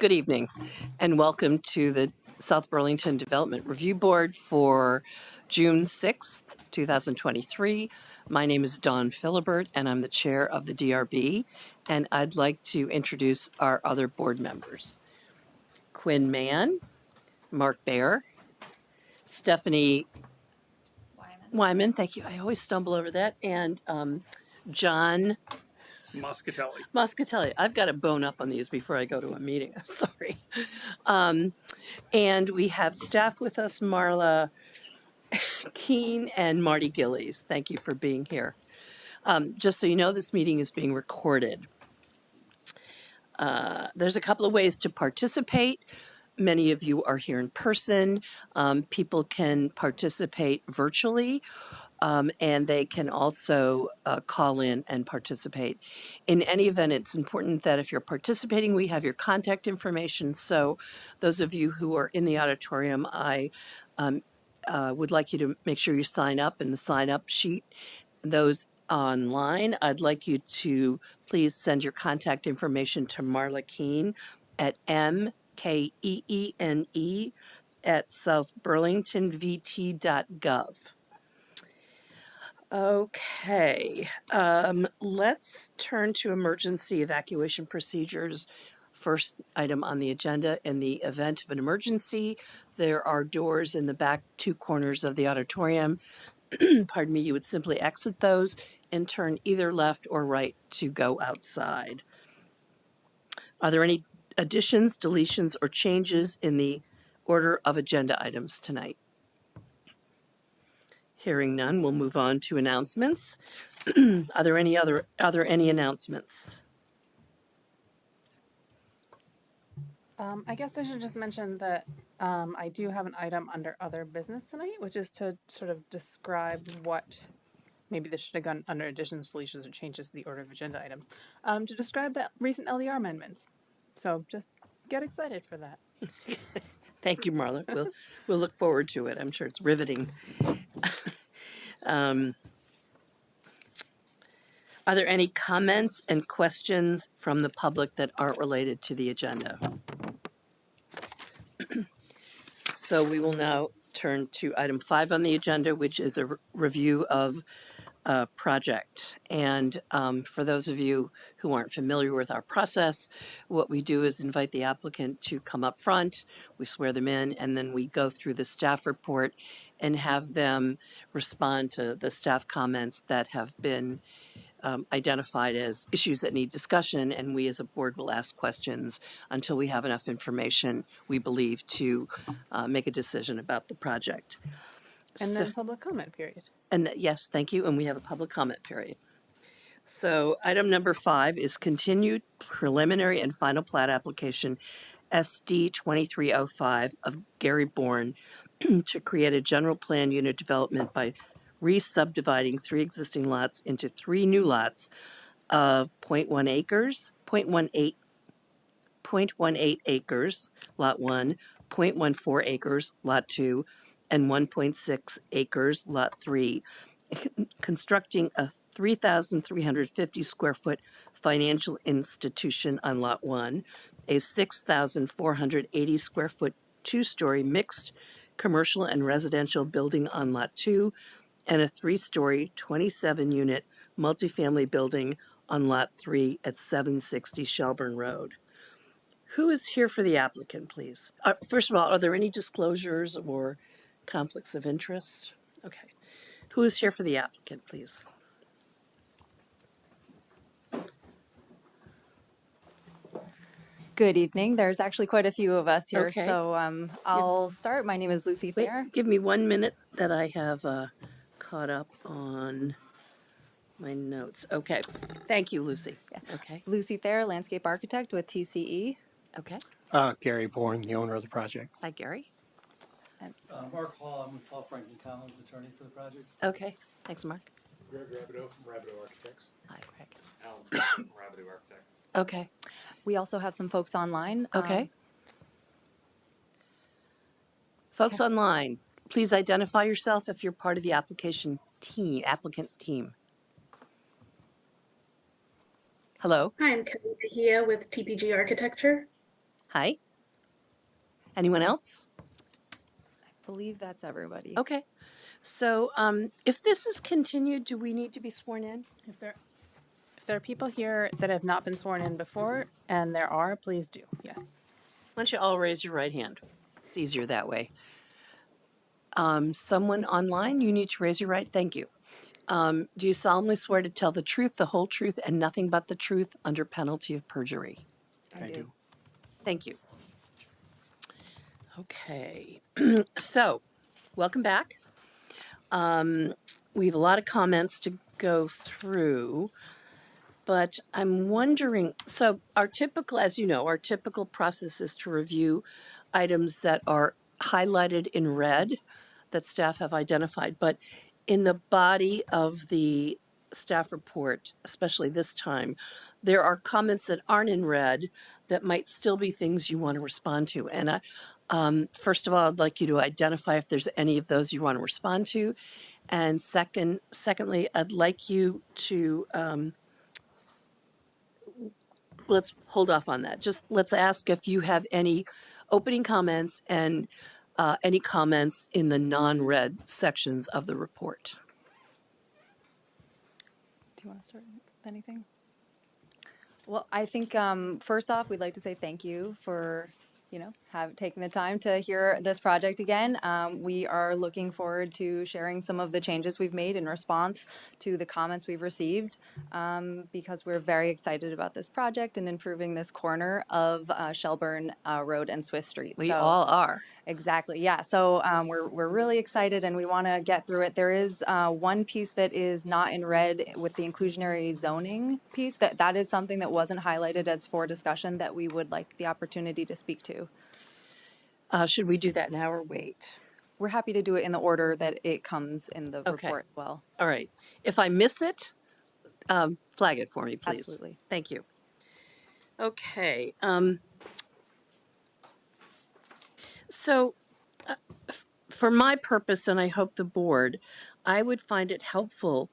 Good evening, and welcome to the South Burlington Development Review Board for June 6th, 2023. My name is Dawn Philibert, and I'm the chair of the DRB, and I'd like to introduce our other board members. Quinn Mann, Mark Baer, Stephanie Wyman, thank you, I always stumble over that, and John Muscatelli. I've got to bone up on these before I go to a meeting. I'm sorry. And we have staff with us, Marla Keene and Marty Gillies. Thank you for being here. Just so you know, this meeting is being recorded. There's a couple of ways to participate. Many of you are here in person. People can participate virtually. And they can also call in and participate. In any event, it's important that if you're participating, we have your contact information. So those of you who are in the auditorium, I would like you to make sure you sign up in the sign-up sheet. Those online, I'd like you to please send your contact information to Marla Keene at mkeene@southburlingtonvt.gov. Okay, let's turn to emergency evacuation procedures. First item on the agenda: in the event of an emergency, there are doors in the back two corners of the auditorium. Pardon me, you would simply exit those and turn either left or right to go outside. Are there any additions, deletions, or changes in the order of agenda items tonight? Hearing none, we'll move on to announcements. Are there any announcements? I guess I should just mention that I do have an item under other business tonight, which is to sort of describe what, maybe this should have gone under additions, deletions, or changes to the order of agenda items, to describe the recent LDR amendments. So just get excited for that. Thank you, Marla. We'll look forward to it. I'm sure it's riveting. Are there any comments and questions from the public that aren't related to the agenda? So we will now turn to item 5 on the agenda, which is a review of a project. And for those of you who aren't familiar with our process, what we do is invite the applicant to come up front, we swear them in, and then we go through the staff report and have them respond to the staff comments that have been identified as issues that need discussion, and we as a board will ask questions until we have enough information, we believe, to make a decision about the project. And then public comment period. And yes, thank you, and we have a public comment period. So item number 5 is continued preliminary and final plat application SD 2305 of Gary Bourne to create a general plan unit development by re-subdividing 3 existing lots into 3 new lots of 0.18 acres, lot 1, 0.14 acres, lot 2, and 1.6 acres, lot 3, constructing a 3,350 square foot financial institution on lot 1, a 6,480 square foot 2-story mixed commercial and residential building on lot 2, and a 3-story 27-unit multifamily building on lot 3 at 760 Shelburne Road. Who is here for the applicant, please? First of all, are there any disclosures or conflicts of interest? Okay. Who is here for the applicant, please? Good evening. There's actually quite a few of us here, Okay. so I'll start. My name is Lucy Wait, Thayer. give me 1 minute that I have caught up on my notes. Okay. Thank you, Lucy. Yeah. Okay. Lucy Thayer, landscape architect with TCE. Okay. Gary Bourne, the owner of the project. Hi, Gary. Mark Hall, I'm with Paul Franklin Collins, attorney for the project. Okay. Thanks, Mark. Greg Rabideau from Rabideau Architects. Hi, Greg. Alan from Rabideau Architects. Okay. We also have some folks online. Okay. Folks online, please identify yourself if you're part of the applicant team. Hello. Hi, I'm Kelly here with TPG Architecture. Hi. Anyone else? I believe that's everybody. Okay. So if this is continued, do we need to be sworn in? If there are people here that have not been sworn in before, and there are, please do. Yes. Why don't you all raise your right hand? It's easier that way. Someone online, you need to raise your right. Thank you. Do you solemnly swear to tell the truth, the whole truth, and nothing but the truth under penalty of perjury? I do. Thank you. Okay. So, welcome back. We have a lot of comments to go through, but I'm wondering, so our typical, as you know, our typical process is to review items that are highlighted in red that staff have identified, but in the body of the staff report, especially this time, there are comments that aren't in red that might still be things you want to respond to. And first of all, I'd like you to identify if there's any of those you want to respond to. And secondly, I'd like you to, let's hold off on that. Just let's ask if you have any opening comments and any comments in the non-red sections of the report. Do you want to start with anything? Well, I think first off, we'd like to say thank you for, taking the time to hear this project again. We are looking forward to sharing some of the changes we've made in response to the comments we've received, because we're very excited about this project and improving this corner of Shelburne Road and Swift Street. We all are. Exactly. Yeah. So we're really excited and we want to get through it. There is one piece that is not in red with the inclusionary zoning piece. That is something that wasn't highlighted as for discussion that we would like the opportunity to speak to. Should we do that now or wait? We're happy to do it in the order that it comes in the Okay. report as well. All right. If I miss it, flag it for me, please. Absolutely. Thank you. Okay. So, for my purpose, and I hope the board, I would find it helpful,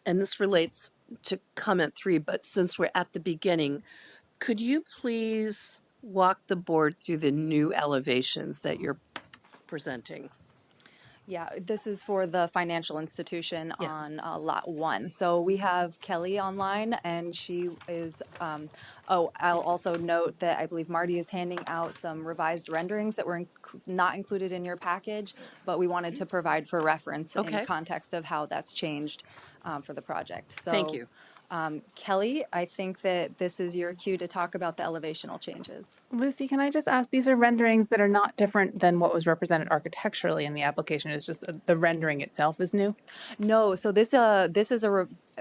and this relates to comment 3, but since we're at the beginning, could you please walk the board through the new elevations that you're presenting? Yeah, this is for the financial institution Yes. on lot 1. So we have Kelly online, and she is. I'll also note that I believe Marty is handing out some revised renderings that were not included in your package, but we wanted to provide for reference Okay. in context of how that's changed for the project. So, Thank you. Kelly, I think that this is your cue to talk about the elevational changes. Lucy, can I just ask, these are renderings that are not different than what was represented architecturally in the application. It's just the rendering itself is new? No, so this is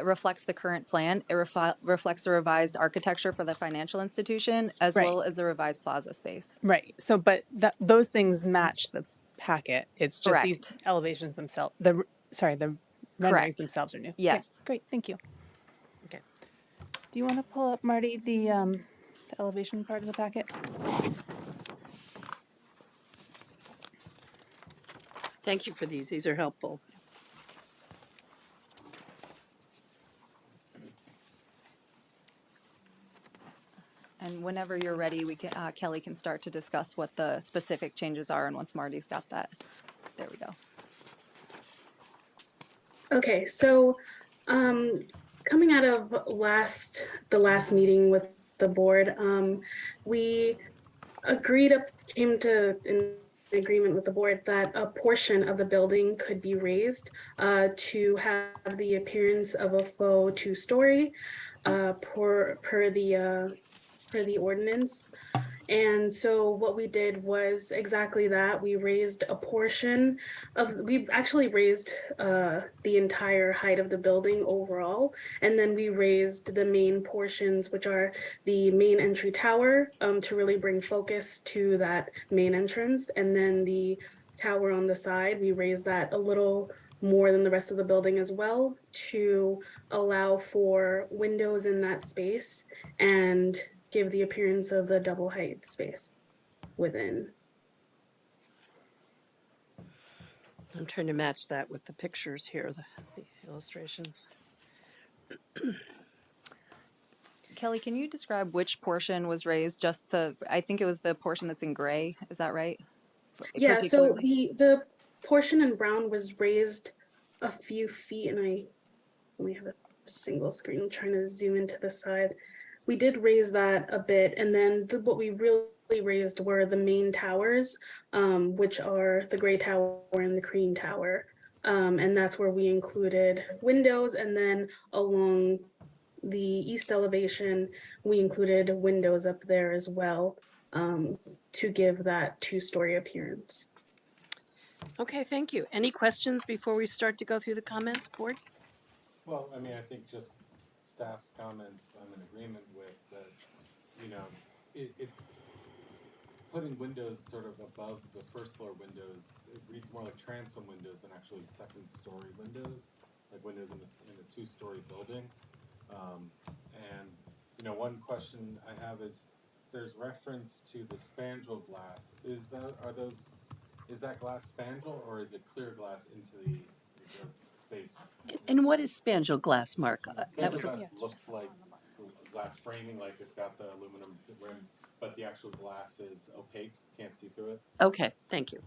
reflects the current plan. It reflects the revised architecture for the financial institution as Right. well as the revised plaza space. Right. So, but those things match the packet. It's just these Correct. elevations themselves. The renderings Correct. themselves are new. Yes. Okay, great. Thank you. Okay. Do you want to pull up, Marty, the elevation part of the packet? Thank you for these. These are helpful. And whenever you're ready, we can Kelly can start to discuss what the specific changes are. And once Marty's got that, there we go. Okay, so coming out of the last meeting with the board, we came to an agreement with the board that a portion of the building could be raised to have the appearance of a faux two-story per the ordinance. And so what we did was exactly that. We actually raised the entire height of the building overall. And then we raised the main portions, which are the main entry tower, to really bring focus to that main entrance. And then the tower on the side, we raised that a little more than the rest of the building as well to allow for windows in that space and give the appearance of the double height space within. I'm trying to match that with the pictures here, the illustrations. Kelly, can you describe which portion was raised just to, I think it was the portion that's in gray, is that right? Yeah, so Particularly? the portion in brown was raised a few feet, and I only have a single screen. I'm trying to zoom into the side. We did raise that a bit, and then what we really raised were the main towers, which are the gray tower and the cream tower. And that's where we included windows, and then along the east elevation, we included windows up there as well, to give that two-story appearance. Okay, thank you. Any questions before we start to go through the comments, board? Well, I mean, I think just staff's comments I'm in agreement with that, you know, it's putting windows sort of above the first floor windows. It reads more like transom windows than actually second story windows, like windows in a two-story building. And, you know, one question I have is there's reference to the spandrel glass. Is that glass spandrel or is it clear glass into the space? And what is spandrel glass, Mark? That Spandrel was, glass looks like glass framing, like it's got the aluminum rim, but the actual glass is opaque, can't see through it. okay, thank you.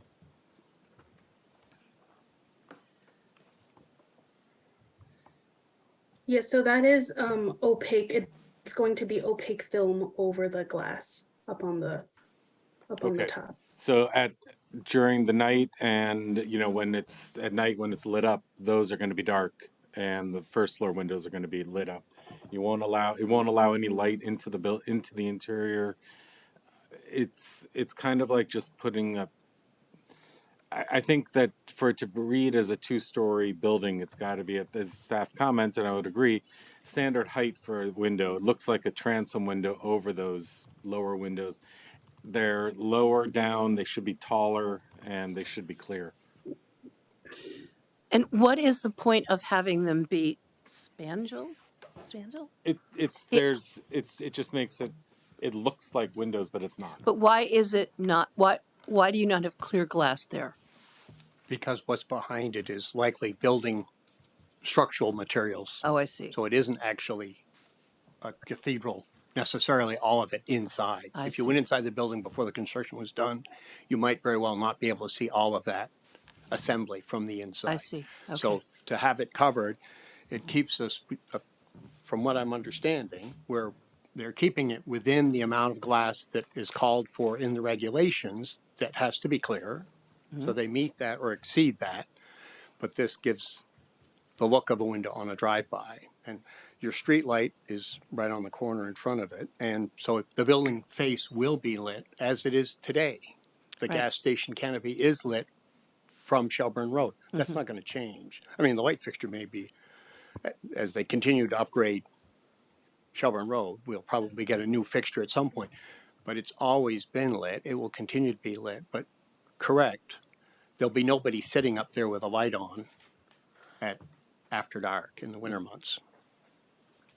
Yeah, so that is opaque. It's going to be opaque film over the glass up on the Okay. top. So during the night and, you know, when it's at night, when it's lit up, those are going to be dark and the first floor windows are going to be lit up. It won't allow any light into the interior. It's kind of like just putting a, I think that for it to read as a two-story building, it's got to be, as staff comments, and I would agree, standard height for a window. It looks like a transom window over those lower windows. They're lower down, they should be taller, and they should be clear. And what is the point of having them be spandrel? Spandrel? It just makes it looks like windows, but it's not. But why is it not? Why do you not have clear glass there? Because what's behind it is likely building structural materials. Oh, I see. So it isn't actually a cathedral necessarily, all of it inside. I If you see. went inside the building before the construction was done, you might very well not be able to see all of that assembly from the inside. I see. Okay. So to have it covered, it keeps us, from what I'm understanding, where they're keeping it within the amount of glass that is called for in the regulations that has to be clear. So they meet that or exceed that. But this gives the look of a window on a drive-by. And your street light is right on the corner in front of it. And so the building face will be lit as it is today. The Right. gas station canopy is lit from Shelburne Road. That's not going to change. I mean, the light fixture may be, as they continue to upgrade Shelburne Road, we'll probably get a new fixture at some point. But it's always been lit. It will continue to be lit. But correct, there'll be nobody sitting up there with a light on at after dark in the winter months.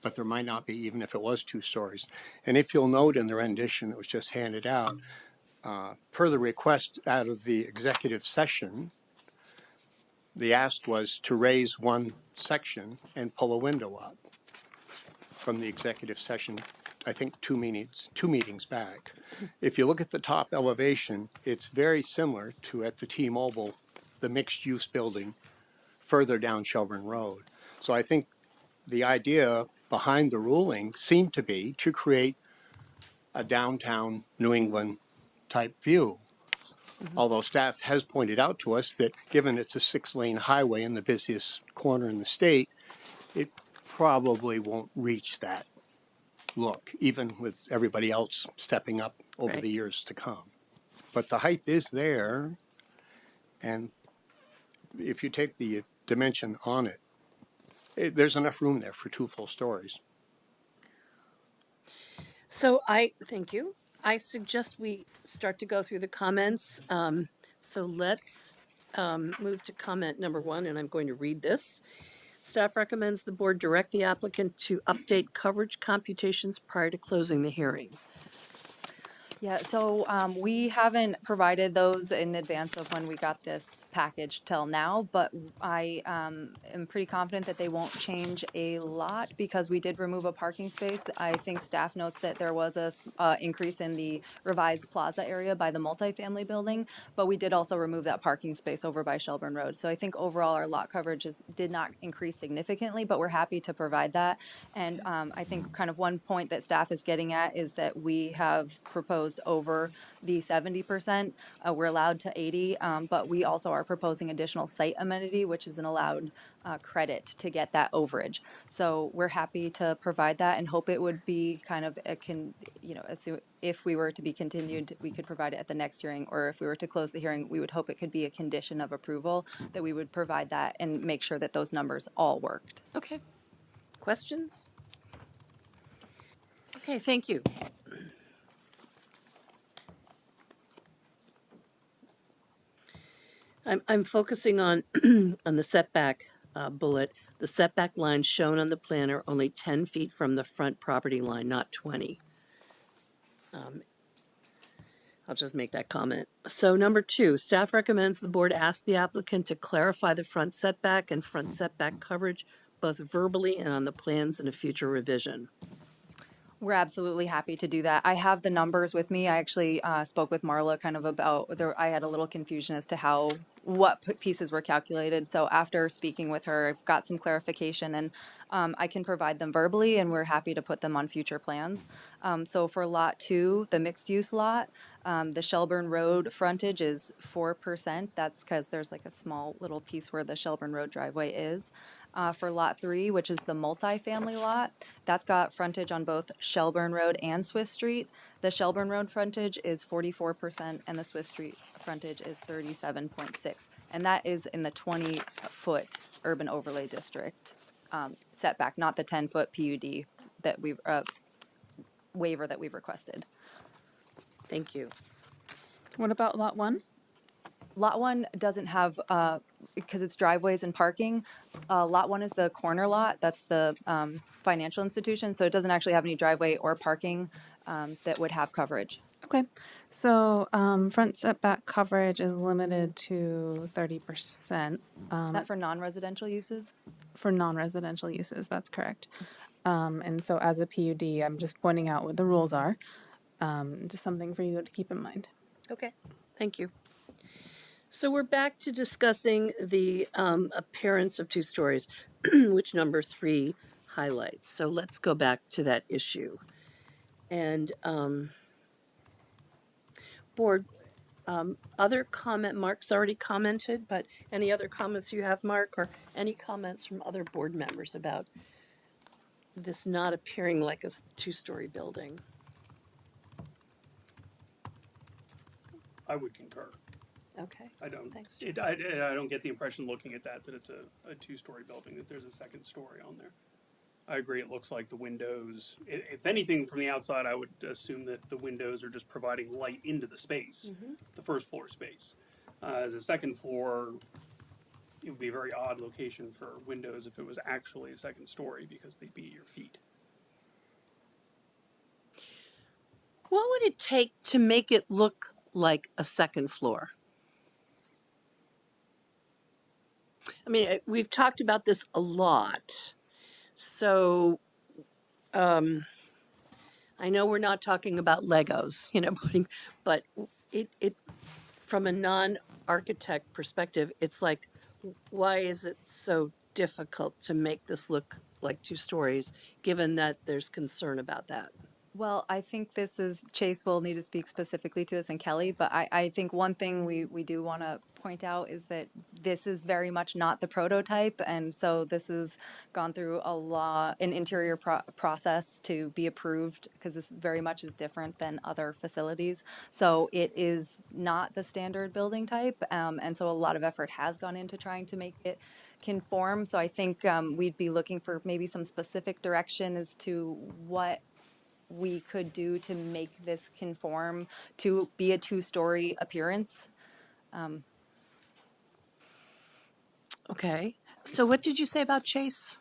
But there might not be, even if it was two stories. And if you'll note in the rendition that was just handed out, per the request out of the executive session, the ask was to raise one section and pull a window up from the executive session, I think two meetings back. If you look at the top elevation, it's very similar to at the T-Mobile, the mixed-use building further down Shelburne Road. So I think the idea behind the ruling seemed to be to create a downtown New England type view. Although staff has pointed out to us that given it's a 6-lane highway in the busiest corner in the state, it probably won't reach that look, even with everybody else stepping up over Right. the years to come. But the height is there, and if you take the dimension on it, there's enough room there for 2 full stories. So thank you. I suggest we start to go through the comments. So let's move to comment number 1, and I'm going to read this. Staff recommends the board direct the applicant to update coverage computations prior to closing the hearing. Yeah, so we haven't provided those in advance of when we got this package till now, but I am pretty confident that they won't change a lot because we did remove a parking space. I think staff notes that there was a increase in the revised plaza area by the multifamily building, but we did also remove that parking space over by Shelburne Road. So I think overall our lot coverage did not increase significantly, but we're happy to provide that. And I think kind of one point that staff is getting at is that we have proposed over the 70%. We're allowed to 80, but we also are proposing additional site amenity, which is an allowed credit to get that overage. So we're happy to provide that and hope it would be kind of if we were to be continued, we could provide it at the next hearing, or if we were to close the hearing, we would hope it could be a condition of approval that we would provide that and make sure that those numbers all worked. Okay. Questions? Okay, thank you. I'm focusing on on the setback bullet. The setback lines shown on the plan are only 10 feet from the front property line, not 20. I'll just make that comment. So number 2, staff recommends the board ask the applicant to clarify the front setback and front setback coverage, both verbally and on the plans in a future revision. We're absolutely happy to do that. I have the numbers with me. I actually spoke with Marla kind of about I had a little confusion as to what pieces were calculated. So after speaking with her, I've got some clarification, and I can provide them verbally, and we're happy to put them on future plans. So for lot 2, the mixed use lot, the Shelburne Road frontage is 4%. That's because there's like a small little piece where the Shelburne Road driveway is. For lot 3, which is the multifamily lot, that's got frontage on both Shelburne Road and Swift Street. The Shelburne Road frontage is 44% and the Swift Street frontage is 37.6. And that is in the 20-foot urban overlay district setback, not the 10-foot PUD that we've waiver that we've requested. Thank you. What about lot 1? Lot 1 doesn't have, because it's driveways and parking, Lot 1 is the corner lot, that's the financial institution, so it doesn't actually have any driveway or parking that would have coverage. Okay, so front setback coverage is limited to 30%. Not for non-residential uses? For non-residential uses, that's correct. And so as a PUD, I'm just pointing out what the rules are, just something for you to keep in mind. Okay, thank you. So we're back to discussing the appearance of 2 stories, which number 3 highlights. So let's go back to that issue. And board, other comment, Mark's already commented, but any other comments you have, Mark, or any comments from other board members about this not appearing like a 2-story building? I would concur. Okay. I don't. Thanks, I don't get the impression looking at that it's a 2-story building, that there's a second story on there. I agree. It looks like the windows. If anything, from the outside, I would assume that the windows are just providing light into the space, the first floor space. As a second floor, it would be a very odd location for windows if it was actually a second story because they'd be at your feet. What would it take to make it look like a second floor? I mean, we've talked about this a lot. So, I know we're not talking about Legos, but it from a non-architect perspective, it's like, why is it so difficult to make this look like 2 stories, given that there's concern about that? Well, I think Chase will need to speak specifically to this, and Kelly, but I think one thing we do want to point out is that this is very much not the prototype, and so this has gone through an interior process to be approved, because this very much is different than other facilities. So it is not the standard building type, and so a lot of effort has gone into trying to make it conform. So I think we'd be looking for maybe some specific direction as to what we could do to make this conform to be a 2-story appearance. Okay. So what did you say about Chase?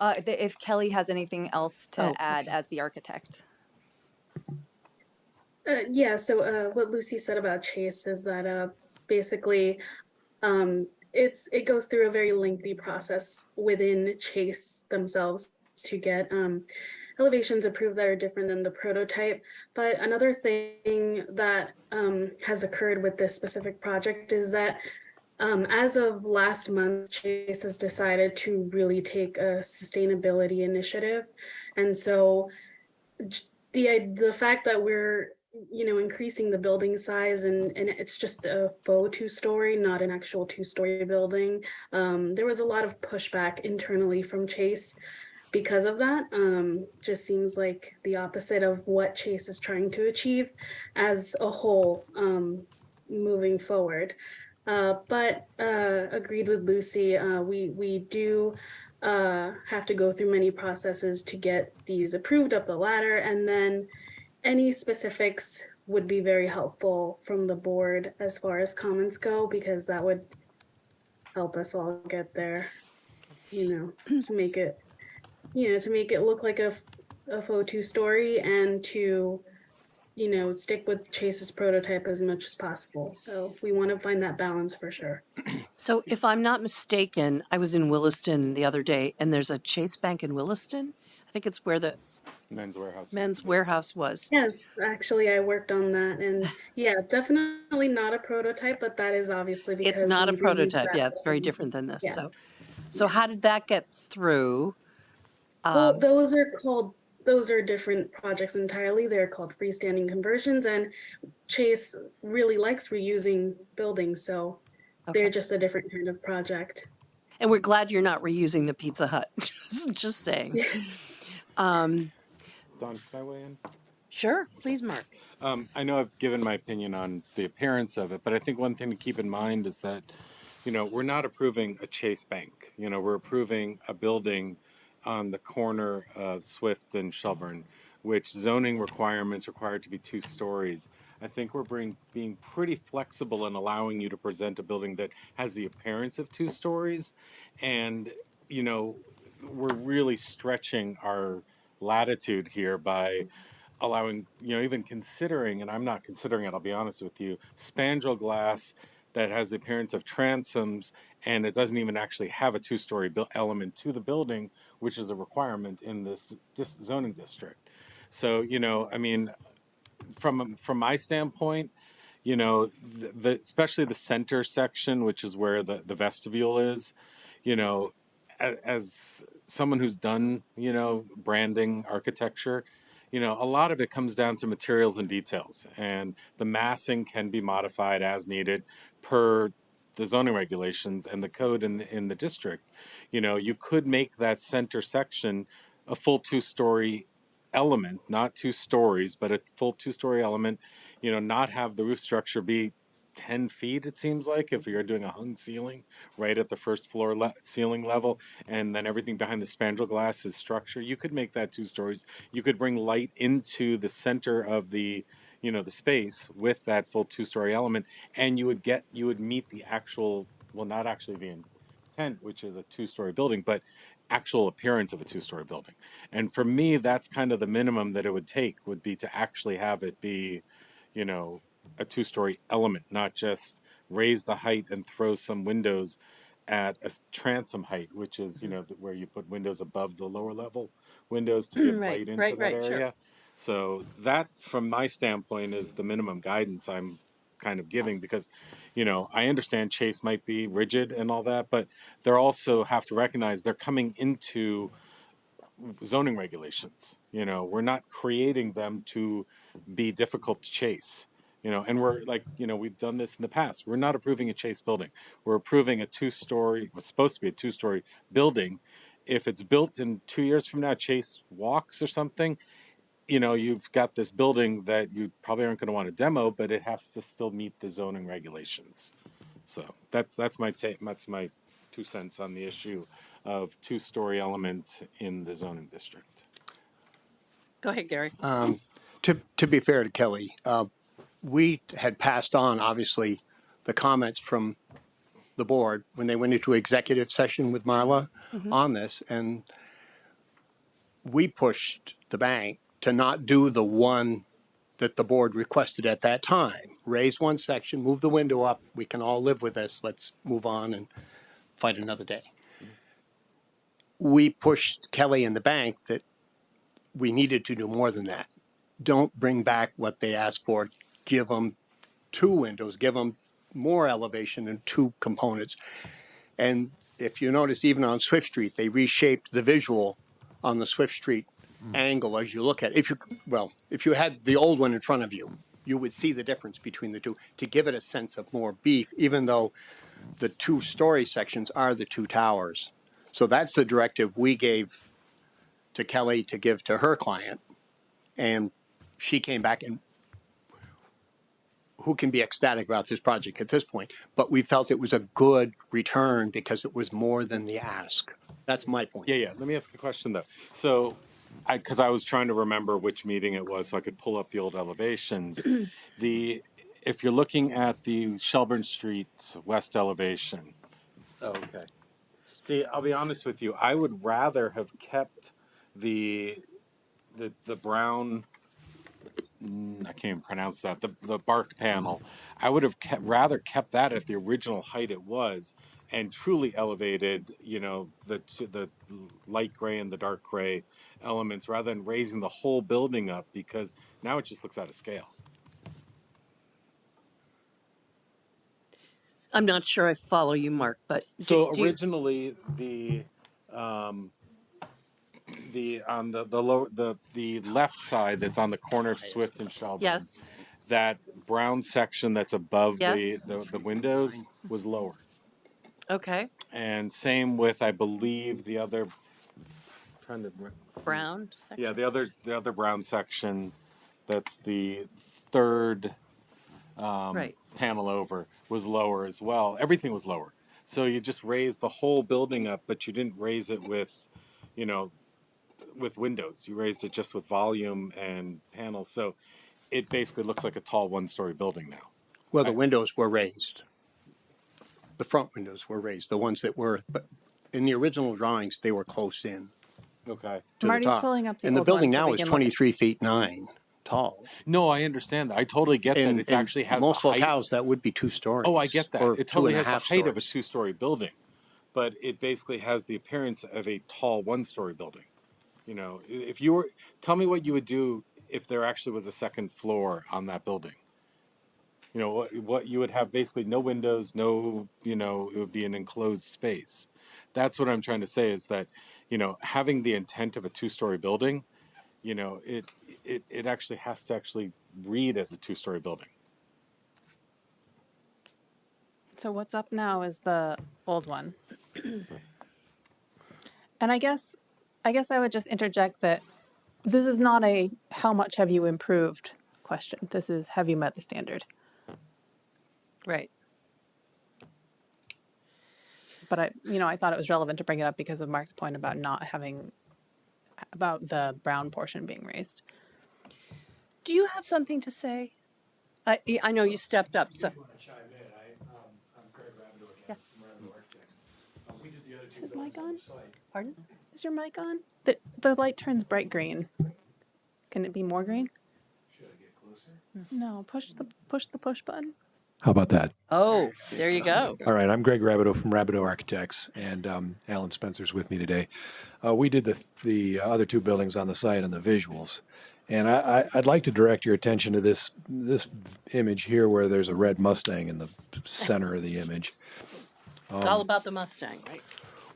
If Kelly has anything else to add as the architect. Yeah, so what Lucy said about Chase is that basically it goes through a very lengthy process within Chase themselves to get elevations approved that are different than the prototype. But another thing that has occurred with this specific project is that as of last month, Chase has decided to really take a sustainability initiative, and so the fact that we're increasing the building size and it's just a faux two-story, not an actual two-story building. There was a lot of pushback internally from Chase because of that. Just seems like the opposite of what Chase is trying to achieve as a whole, moving forward. But agreed with Lucy. We do have to go through many processes to get these approved up the ladder, and then any specifics would be very helpful from the board as far as comments go, because that would help us all get there, to make it, to make it look like a faux two-story, and to, stick with Chase's prototype as much as possible. So we want to find that balance for sure. So if I'm not mistaken, I was in Williston the other day, and there's a Chase Bank in Williston. I think it's where the Men's Warehouse. men's warehouse was. Yes, actually, I worked on that, and yeah, definitely not a prototype, but that is obviously because It's not a we reused prototype. that Yeah, it's very building. different than this. Yeah. So how did that get through? Well, those are different projects entirely. They're called freestanding conversions, and Chase really likes reusing buildings, so they're Okay. just a different kind of project. And we're glad you're not reusing the Pizza Hut. Just saying. Don, can I weigh in? Sure, please, Mark. I know I've given my opinion on the appearance of it, but I think one thing to keep in mind is that, we're not approving a Chase Bank. We're approving a building on the corner of Swift and Shelburne, which zoning requirements require it to be 2 stories. I think we're being pretty flexible in allowing you to present a building that has the appearance of 2 stories. And, we're really stretching our latitude here by allowing, even considering, and I'm not considering it, I'll be honest with you, spandrel glass that has the appearance of transoms, and it doesn't even actually have a 2-story element to the building, which is a requirement in this zoning district. So, from my standpoint, especially the center section, which is where the vestibule is, as someone who's done, branding architecture, a lot of it comes down to materials and details, and the massing can be modified as needed per the zoning regulations and the code in the district. You could make that center section a full 2-story element, not 2 stories, but a full 2-story element, not have the roof structure be 10 feet, it seems like, if you're doing a hung ceiling right at the first floor ceiling level, and then everything behind the spandrel glass is structure. You could make that 2 stories. You could bring light into the center of the the space with that full 2-story element, and you would meet the actual, well, not actually the intent, which is a 2-story building, but actual appearance of a 2-story building. And for me, that's kind of the minimum that it would take, would be to actually have it be, a 2-story element, not just raise the height and throw some windows at a transom height, which is, where you put windows above the lower level windows to give Right, light into right, that right, area. sure. So that, from my standpoint, is the minimum guidance I'm kind of giving, because, I understand Chase might be rigid and all that, but they're also have to recognize they're coming into zoning regulations. We're not creating them to be difficult to chase. And we're like, we've done this in the past. We're not approving a Chase building. We're approving a 2-story, what's supposed to be a 2-story building. If it's built in 2 years from now, Chase walks or something, you've got this building that you probably aren't going to want to demo, but it has to still meet the zoning regulations. So that's my take. That's my 2 cents on the issue of 2-story element in the zoning district. Go ahead, Gary. To be fair to Kelly, we had passed on, obviously, the comments from the board when they went into executive session with Marla on this, and we pushed the bank to not do the one that the board requested at that time. Raise one section, move the window up. We can all live with this. Let's move on and fight another day. We pushed Kelly and the bank that we needed to do more than that. Don't bring back what they asked for. Give them 2 windows, give them more elevation and 2 components. And if you notice, even on Swift Street, they reshaped the visual on the Swift Street angle as you look at it. If you had the old one in front of you, you would see the difference between the two to give it a sense of more beef, even though the 2-story sections are the 2 towers. So that's the directive we gave to Kelly to give to her client. And she came back, and who can be ecstatic about this project at this point? But we felt it was a good return because it was more than the ask. That's my point. Yeah. Let me ask a question though. So, because I was trying to remember which meeting it was, so I could pull up the old elevations. If you're looking at the Shelburne Street west elevation. Oh, okay. See, I'll be honest with you. I would rather have kept the brown. I can't even pronounce that. The bark panel. I would have rather kept that at the original height it was, and truly elevated, the light gray and the dark gray elements, rather than raising the whole building up, because now it just looks out of scale. I'm not sure I follow you, Mark, but So do you- originally the on the left side that's on the corner of Swift and Shelburne. yes, That brown section that's above Yes. the windows was lower. okay, And same with, I believe, the other. Trying to brown section. Yeah, the other brown section. That's the third Right. panel over was lower as well. Everything was lower. So you just raised the whole building up, but you didn't raise it with, with windows. You raised it just with volume and panels. So it basically looks like a tall 1-story building now. Well, the windows were raised. The front windows were raised, the ones that were, but in the original drawings, they were close in Okay. to Marty's the top. pulling up the And the old building one so now we is can look at- 23 feet 9 tall. No, I understand that. I totally get And, that. It and actually has most the height. locales, that would be 2 stories. Oh, I get that. or It totally 2.5 has the height of a stories. 2-story building, but it basically has the appearance of a tall 1-story building. If you were, tell me what you would do if there actually was a second floor on that building. What you would have, basically no windows, no, it would be an enclosed space. That's what I'm trying to say, is that, having the intent of a 2-story building, it actually has to actually read as a 2-story building. So what's up now is the old one. And I guess I would just interject that this is not a how much have you improved question. This is have you met the standard. Right. But I thought it was relevant to bring it up because of Mark's point about about the brown portion being raised. Do you have something to say? I know you stepped up, so. I want to chime in. I'm Greg Rabideau again from Rabideau Architects. We did the other 2 his buildings mic on on? the site. Pardon? Is your mic on? The light turns bright green. Can it be more green? Should I get closer? No, push the push button. How about that? Oh, there you go. All right, I'm Greg Rabideau from Rabideau Architects, and Alan Spencer's with me today. We did the other 2 buildings on the site and the visuals, and I'd like to direct your attention to this image here, where there's a red Mustang in the center of the image. It's all about the Mustang, right?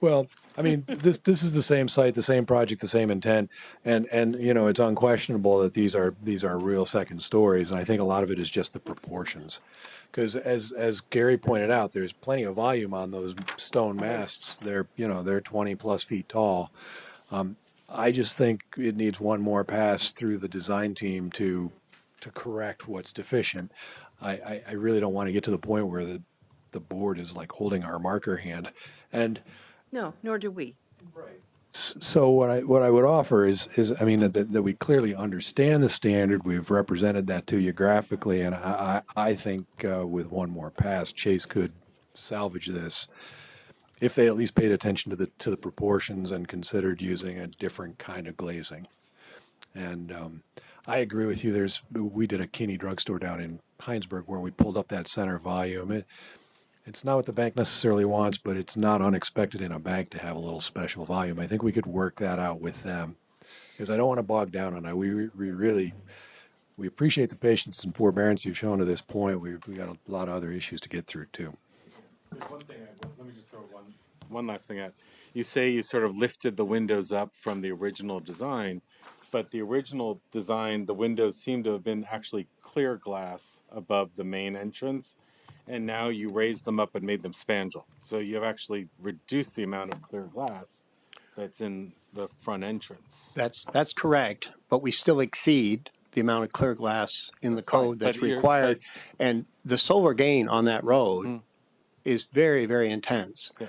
Well, I mean, this is the same site, the same project, the same intent, and it's unquestionable that these are real second stories, and I think a lot of it is just the proportions, because as Gary pointed out, there's plenty of volume on those stone masts. They're 20 plus feet tall. I just think it needs one more pass through the design team to correct what's deficient. I really don't want to get to the point where the board is like holding our marker hand, and No, nor do we. so what I would offer is I mean that we clearly understand the standard. We've represented that to you graphically, and I think with one more pass, Chase could salvage this if they at least paid attention to the proportions and considered using a different kind of glazing. And I agree with you. We did a Kinney drugstore down in Heinsberg where we pulled up that center volume. It's not what the bank necessarily wants, but it's not unexpected in a bank to have a little special volume. I think we could work that out with them because I don't want to bog down on that. We appreciate the patience and forbearance you've shown to this point. We got a lot of other issues to get through too. Let me just throw one last thing out. You say you sort of lifted the windows up from the original design, but the original design, the windows seem to have been actually clear glass above the main entrance, and now you raised them up and made them spandrel. So you have actually reduced the amount of clear glass that's in the front entrance. That's correct, but we still exceed the amount of clear glass in the code that's but required. And the solar gain on that road is very, very intense. Yeah.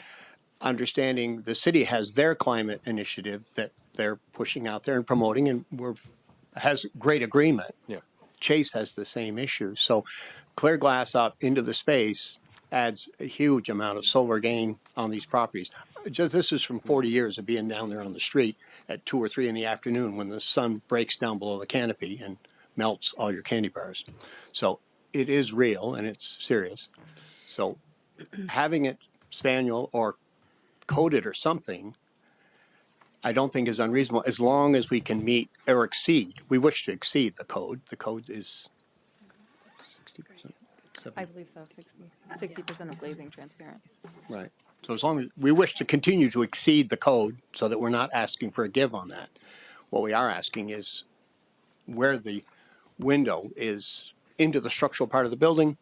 Understanding the city has their climate initiative that they're pushing out there and promoting, and has great agreement. Yeah. Chase has the same issue. So clear glass up into the space adds a huge amount of solar gain on these properties. This is from 40 years of being down there on the street at 2 or 3 in the afternoon when the sun breaks down below the canopy and melts all your candy bars. So it is real and it's serious. So having it spaniel or coated or something, I don't think is unreasonable as long as we can meet or exceed. We wish to exceed the code. The code is 60%. I believe so, 60% of glazing transparent. Right. So as long as we wish to continue to exceed the code so that we're not asking for a give on that. What we are asking is where the window is into the structural part of the building,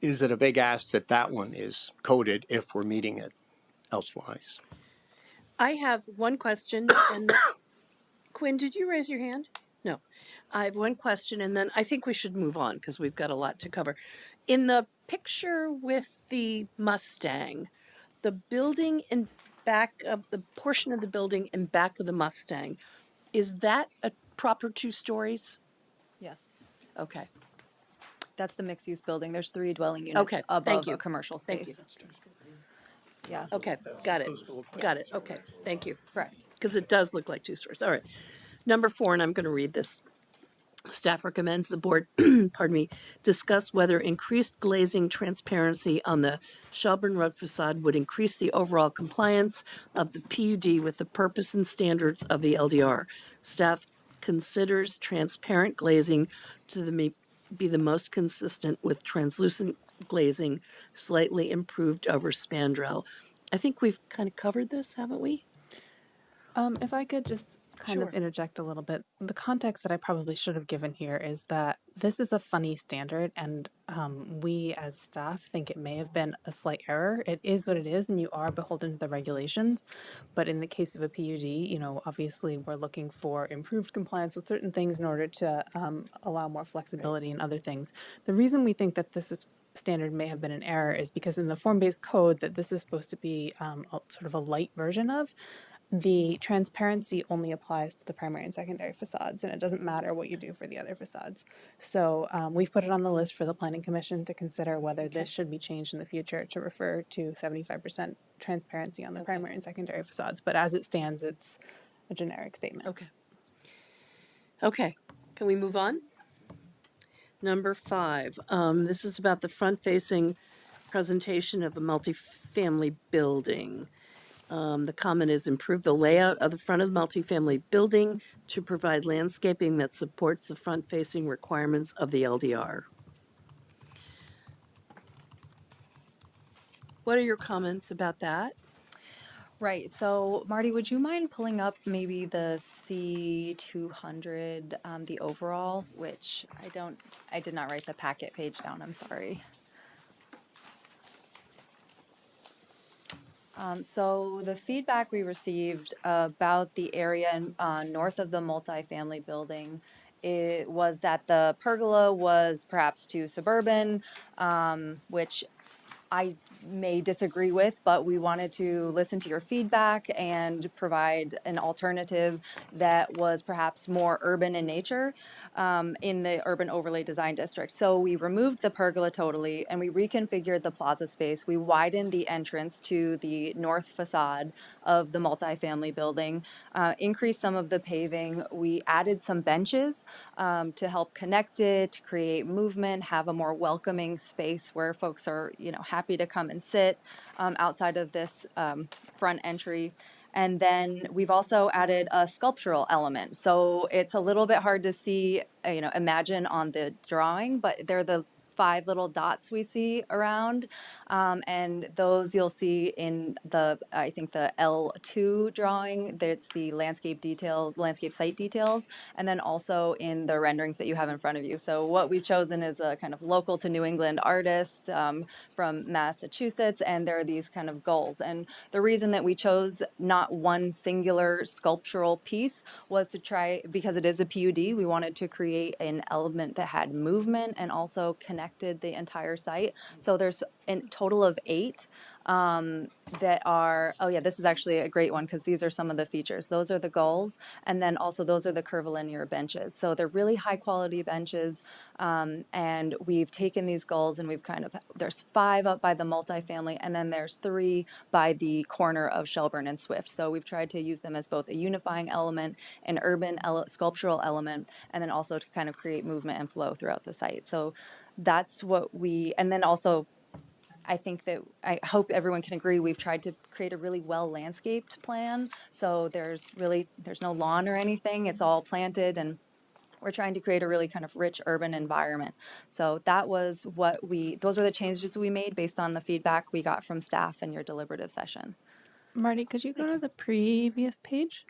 is it a big ask that that one is coated if we're meeting it elsewise? I have one question, and Quinn, did you raise your hand? No. I have one question, and then I think we should move on because we've got a lot to cover. In the picture with the Mustang, the building in back of the portion of the building in back of the Mustang, is that a proper 2 stories? Yes. Okay. That's the mixed-use building. There's 3 dwelling units Okay, above thank you. a commercial Thank you. space. Yeah, Okay, got it. Got it. Okay, thank you. correct. Because it does look like 2 stories. All right. Number 4, and I'm going to read this. Staff recommends the board, pardon me, discuss whether increased glazing transparency on the Shelburne Road facade would increase the overall compliance of the PUD with the purpose and standards of the LDR. Staff considers transparent glazing be the most consistent with translucent glazing, slightly improved over spandrel. I think we've kind of covered this, haven't we? If I could just kind of Sure. interject a little bit, the context that I probably should have given here is that this is a funny standard, and we as staff think it may have been a slight error. It is what it is, and you are beholden to the regulations. But in the case of a PUD, obviously we're looking for improved compliance with certain things in order to allow more flexibility in other things. The reason we think that standard may have been an error is because in the form-based code that this is supposed to be sort of a light version of, the transparency only applies to the primary and secondary facades, and it doesn't matter what you do for the other facades. So we've put it on the list for the Planning Commission to consider whether this should be changed in the future to refer to 75% transparency on the primary and secondary facades. But as it stands, it's a generic statement. Okay. Okay, can we move on? Number 5, this is about the front-facing presentation of a multifamily building. The comment is improve the layout of the front of the multifamily building to provide landscaping that supports the front-facing requirements of the LDR. What are your comments about that? Right. So, Marty, would you mind pulling up maybe the C200, the overall, which I did not write the packet page down. I'm sorry. So the feedback we received about the area north of the multifamily building, it was that the pergola was perhaps too suburban, which I may disagree with, but we wanted to listen to your feedback and provide an alternative that was perhaps more urban in nature. in the urban overlay design district. So we removed the pergola totally and we reconfigured the plaza space. We widened the entrance to the north facade of the multifamily building, increased some of the paving. We added some benches to help connect it, to create movement, have a more welcoming space where folks are, happy to come and sit outside of this front entry. And then we've also added a sculptural element. So it's a little bit hard to see, imagine on the drawing, but they're the 5 little dots we see around. And those you'll see in I think the L2 drawing, that's the landscape site details, and then also in the renderings that you have in front of you. So what we've chosen is a kind of local to New England artist from Massachusetts, and there are these kind of goals. And the reason that we chose not one singular sculptural piece was to try, because it is a PUD, we wanted to create an element that had movement and also connected the entire site. So there's a total of 8 that are, this is actually a great one because these are some of the features. Those are the goals, and then also those are the curvilinear benches. So they're really high quality benches, and we've taken these goals and there's 5 up by the multifamily, and then there's 3 by the corner of Shelburne and Swift. So we've tried to use them as both a unifying element, an urban sculptural element, and then also to kind of create movement and flow throughout the site. So that's what and then also I hope everyone can agree, we've tried to create a really well landscaped plan. So there's no lawn or anything. It's all planted, and we're trying to create a really kind of rich urban environment. So those were the changes we made based on the feedback we got from staff in your deliberative session. Marty, could you go to the previous page?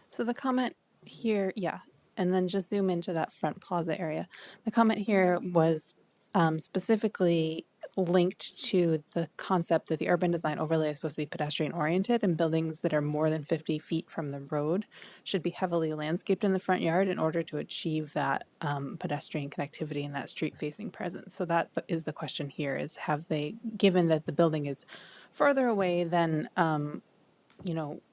So the comment here, and then just zoom into that front plaza area. The comment here was specifically linked to the concept that the urban design overlay is supposed to be pedestrian oriented, and buildings that are more than 50 feet from the road should be heavily landscaped in the front yard in order to achieve that pedestrian connectivity and that street facing presence. So that is the question here, is have they, given that the building is further away than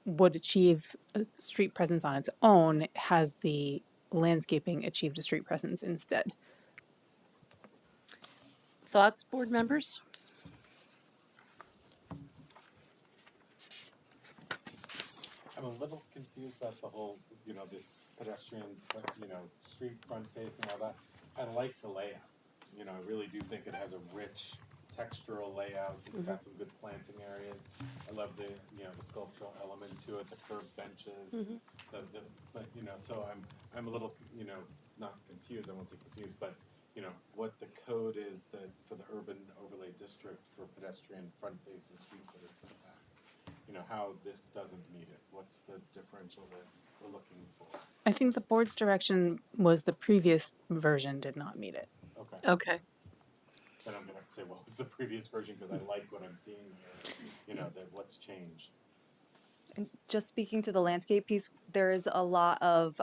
would achieve a street presence on its own, has the landscaping achieved a street presence instead? Thoughts, board members? I'm a little confused about the whole, this pedestrian, street front facing, all that. I like the layout. I really do think it has a rich textural layout. It's got some good planting areas. I love the, the sculptural element to it, the curved benches, so I'm a little, not confused, I won't say confused, but what the code is that for the urban overlay district for pedestrian front-facing streets that are set back. How this doesn't meet it. What's the differential that we're looking for? I think the board's direction was the previous version did not meet it. Okay. Okay. Then I'm gonna have to say, what was the previous version? Because I like what I'm seeing here. That what's changed. And just speaking to the landscape piece, there's a lot of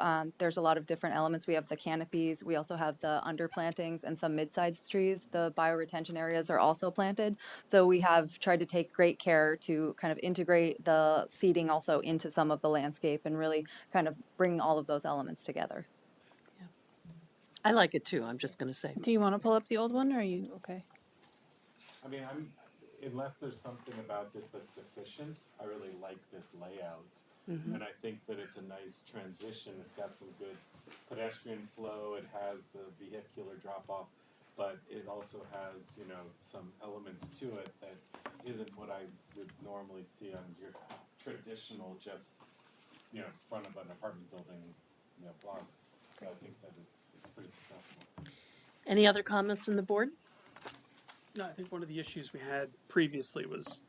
different elements. We have the canopies, we also have the underplantings and some mid-sized trees. The bioretention areas are also planted. So we have tried to take great care to kind of integrate the seating also into some of the landscape and really kind of bring all of those elements together. I like it too, I'm just going to say. Do you want to pull up the old one, or are you okay? I mean, unless there's something about this that's deficient, I really like this layout. And I think that it's a nice transition. It's got some good pedestrian flow. It has the vehicular drop off, but it also has, some elements to it that isn't what I would normally see on your traditional just, front of an apartment building, plaza. So I think that it's pretty successful. Any other comments from the board? No, I think one of the issues we had previously was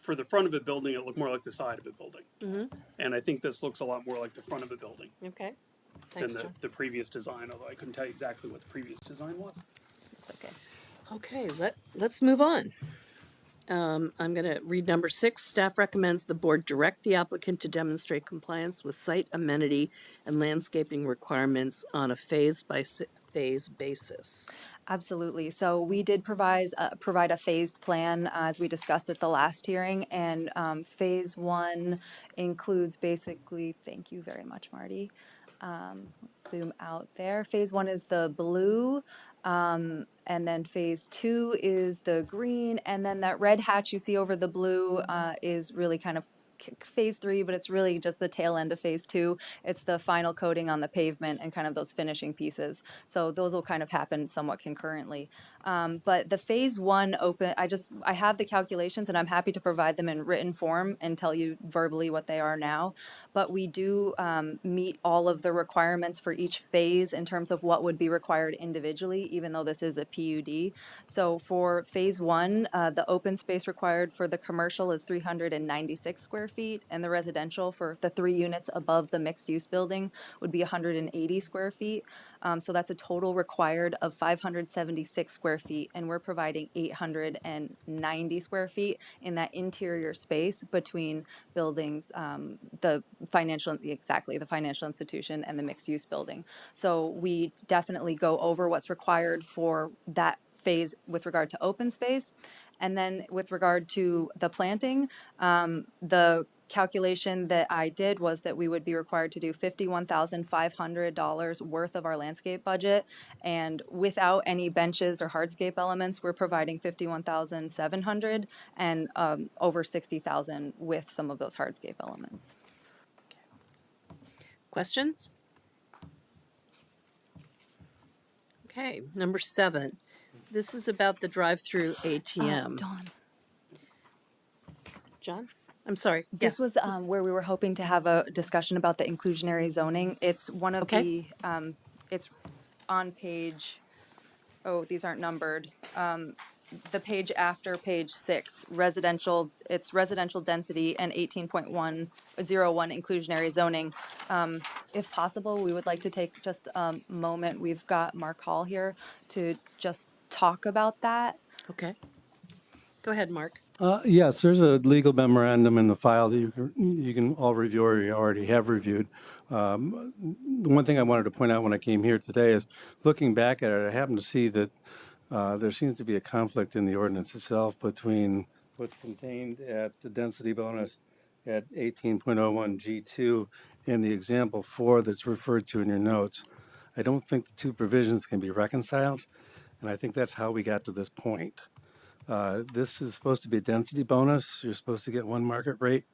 for the front of a building, it looked more like the side of a building. And I think this looks a lot more like the front of a building Okay. than Thanks, John. the previous design, although I couldn't tell you exactly what the previous design was. It's okay. Okay, let's move on. I'm going to read number 6. Staff recommends the board direct the applicant to demonstrate compliance with site amenity and landscaping requirements on a phase-by-phase basis. Absolutely. So we did provide a phased plan as we discussed at the last hearing, and phase 1 includes basically, thank you very much, Marty. Zoom out there. Phase 1 is the blue, and then phase 2 is the green, and then that red hatch you see over the blue is really kind of phase 3, but it's really just the tail end of phase 2. It's the final coating on the pavement and kind of those finishing pieces. So those will kind of happen somewhat concurrently. But the phase 1 open, I have the calculations and I'm happy to provide them in written form and tell you verbally what they are now. But we do meet all of the requirements for each phase in terms of what would be required individually, even though this is a PUD. So for phase 1, the open space required for the commercial is 396 square feet, and the residential for the 3 units above the mixed-use building would be 180 square feet. So that's a total required of 576 square feet, and we're providing 890 square feet in that interior space between buildings, the financial institution and the mixed-use building. So we definitely go over what's required for that phase with regard to open space. And then with regard to the planting, the calculation that I did was that we would be required to do $51,500 worth of our landscape budget. And without any benches or hardscape elements, we're providing $51,700 and over $60,000 with some of those hardscape elements. Questions? Okay, number 7. This is about the drive-through ATM. Dawn. John? I'm sorry. This was where we were hoping to have a discussion about the inclusionary zoning. It's one of Okay. the, it's on page, these aren't numbered. The page after page 6, it's residential density and 18.101 inclusionary zoning. If possible, we would like to take just a moment. We've got Mark Hall here to just talk about that. Okay. Go ahead, Mark. Yes, there's a legal memorandum in the file that you can all review or you already have reviewed. The one thing I wanted to point out when I came here today is looking back at it, I happened to see that there seems to be a conflict in the ordinance itself between what's contained at the density bonus at 18.01 G2 and the example 4 that's referred to in your notes. I don't think the two provisions can be reconciled, and I think that's how we got to this point. This is supposed to be a density bonus. You're supposed to get one market rate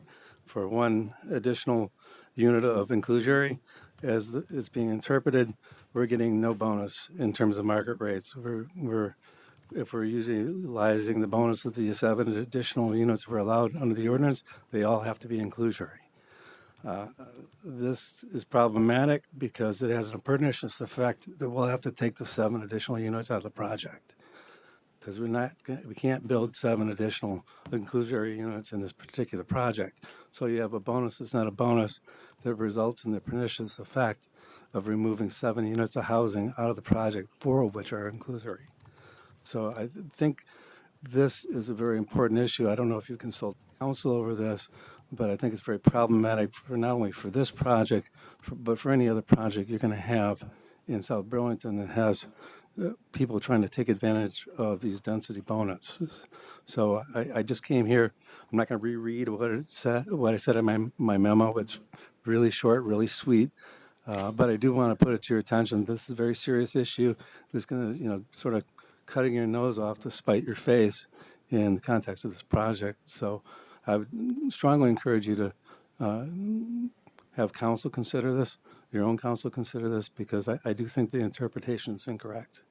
for one additional unit of inclusionary. As it's being interpreted, we're getting no bonus in terms of market rates. If we're utilizing the bonus of the 7 additional units we're allowed under the ordinance, they all have to be inclusionary. This is problematic because it has a pernicious effect that we'll have to take the 7 additional units out of the project. Because we can't build 7 additional inclusionary units in this particular project. So you have a bonus that's not a bonus that results in the pernicious effect of removing 7 units of housing out of the project, 4 of which are inclusionary. So I think this is a very important issue. I don't know if you consult council over this, but I think it's very problematic for not only for this project, but for any other project you're going to have in South Burlington that has people trying to take advantage of these density bonuses. So I just came here. I'm not going to reread what I said in my memo. It's really short, really sweet. But I do want to put it to your attention. This is a very serious issue. That's going to, sort of cutting your nose off to spite your face in the context of this project. So I would strongly encourage you to have council consider this, your own council consider this, because I do think the interpretation is incorrect.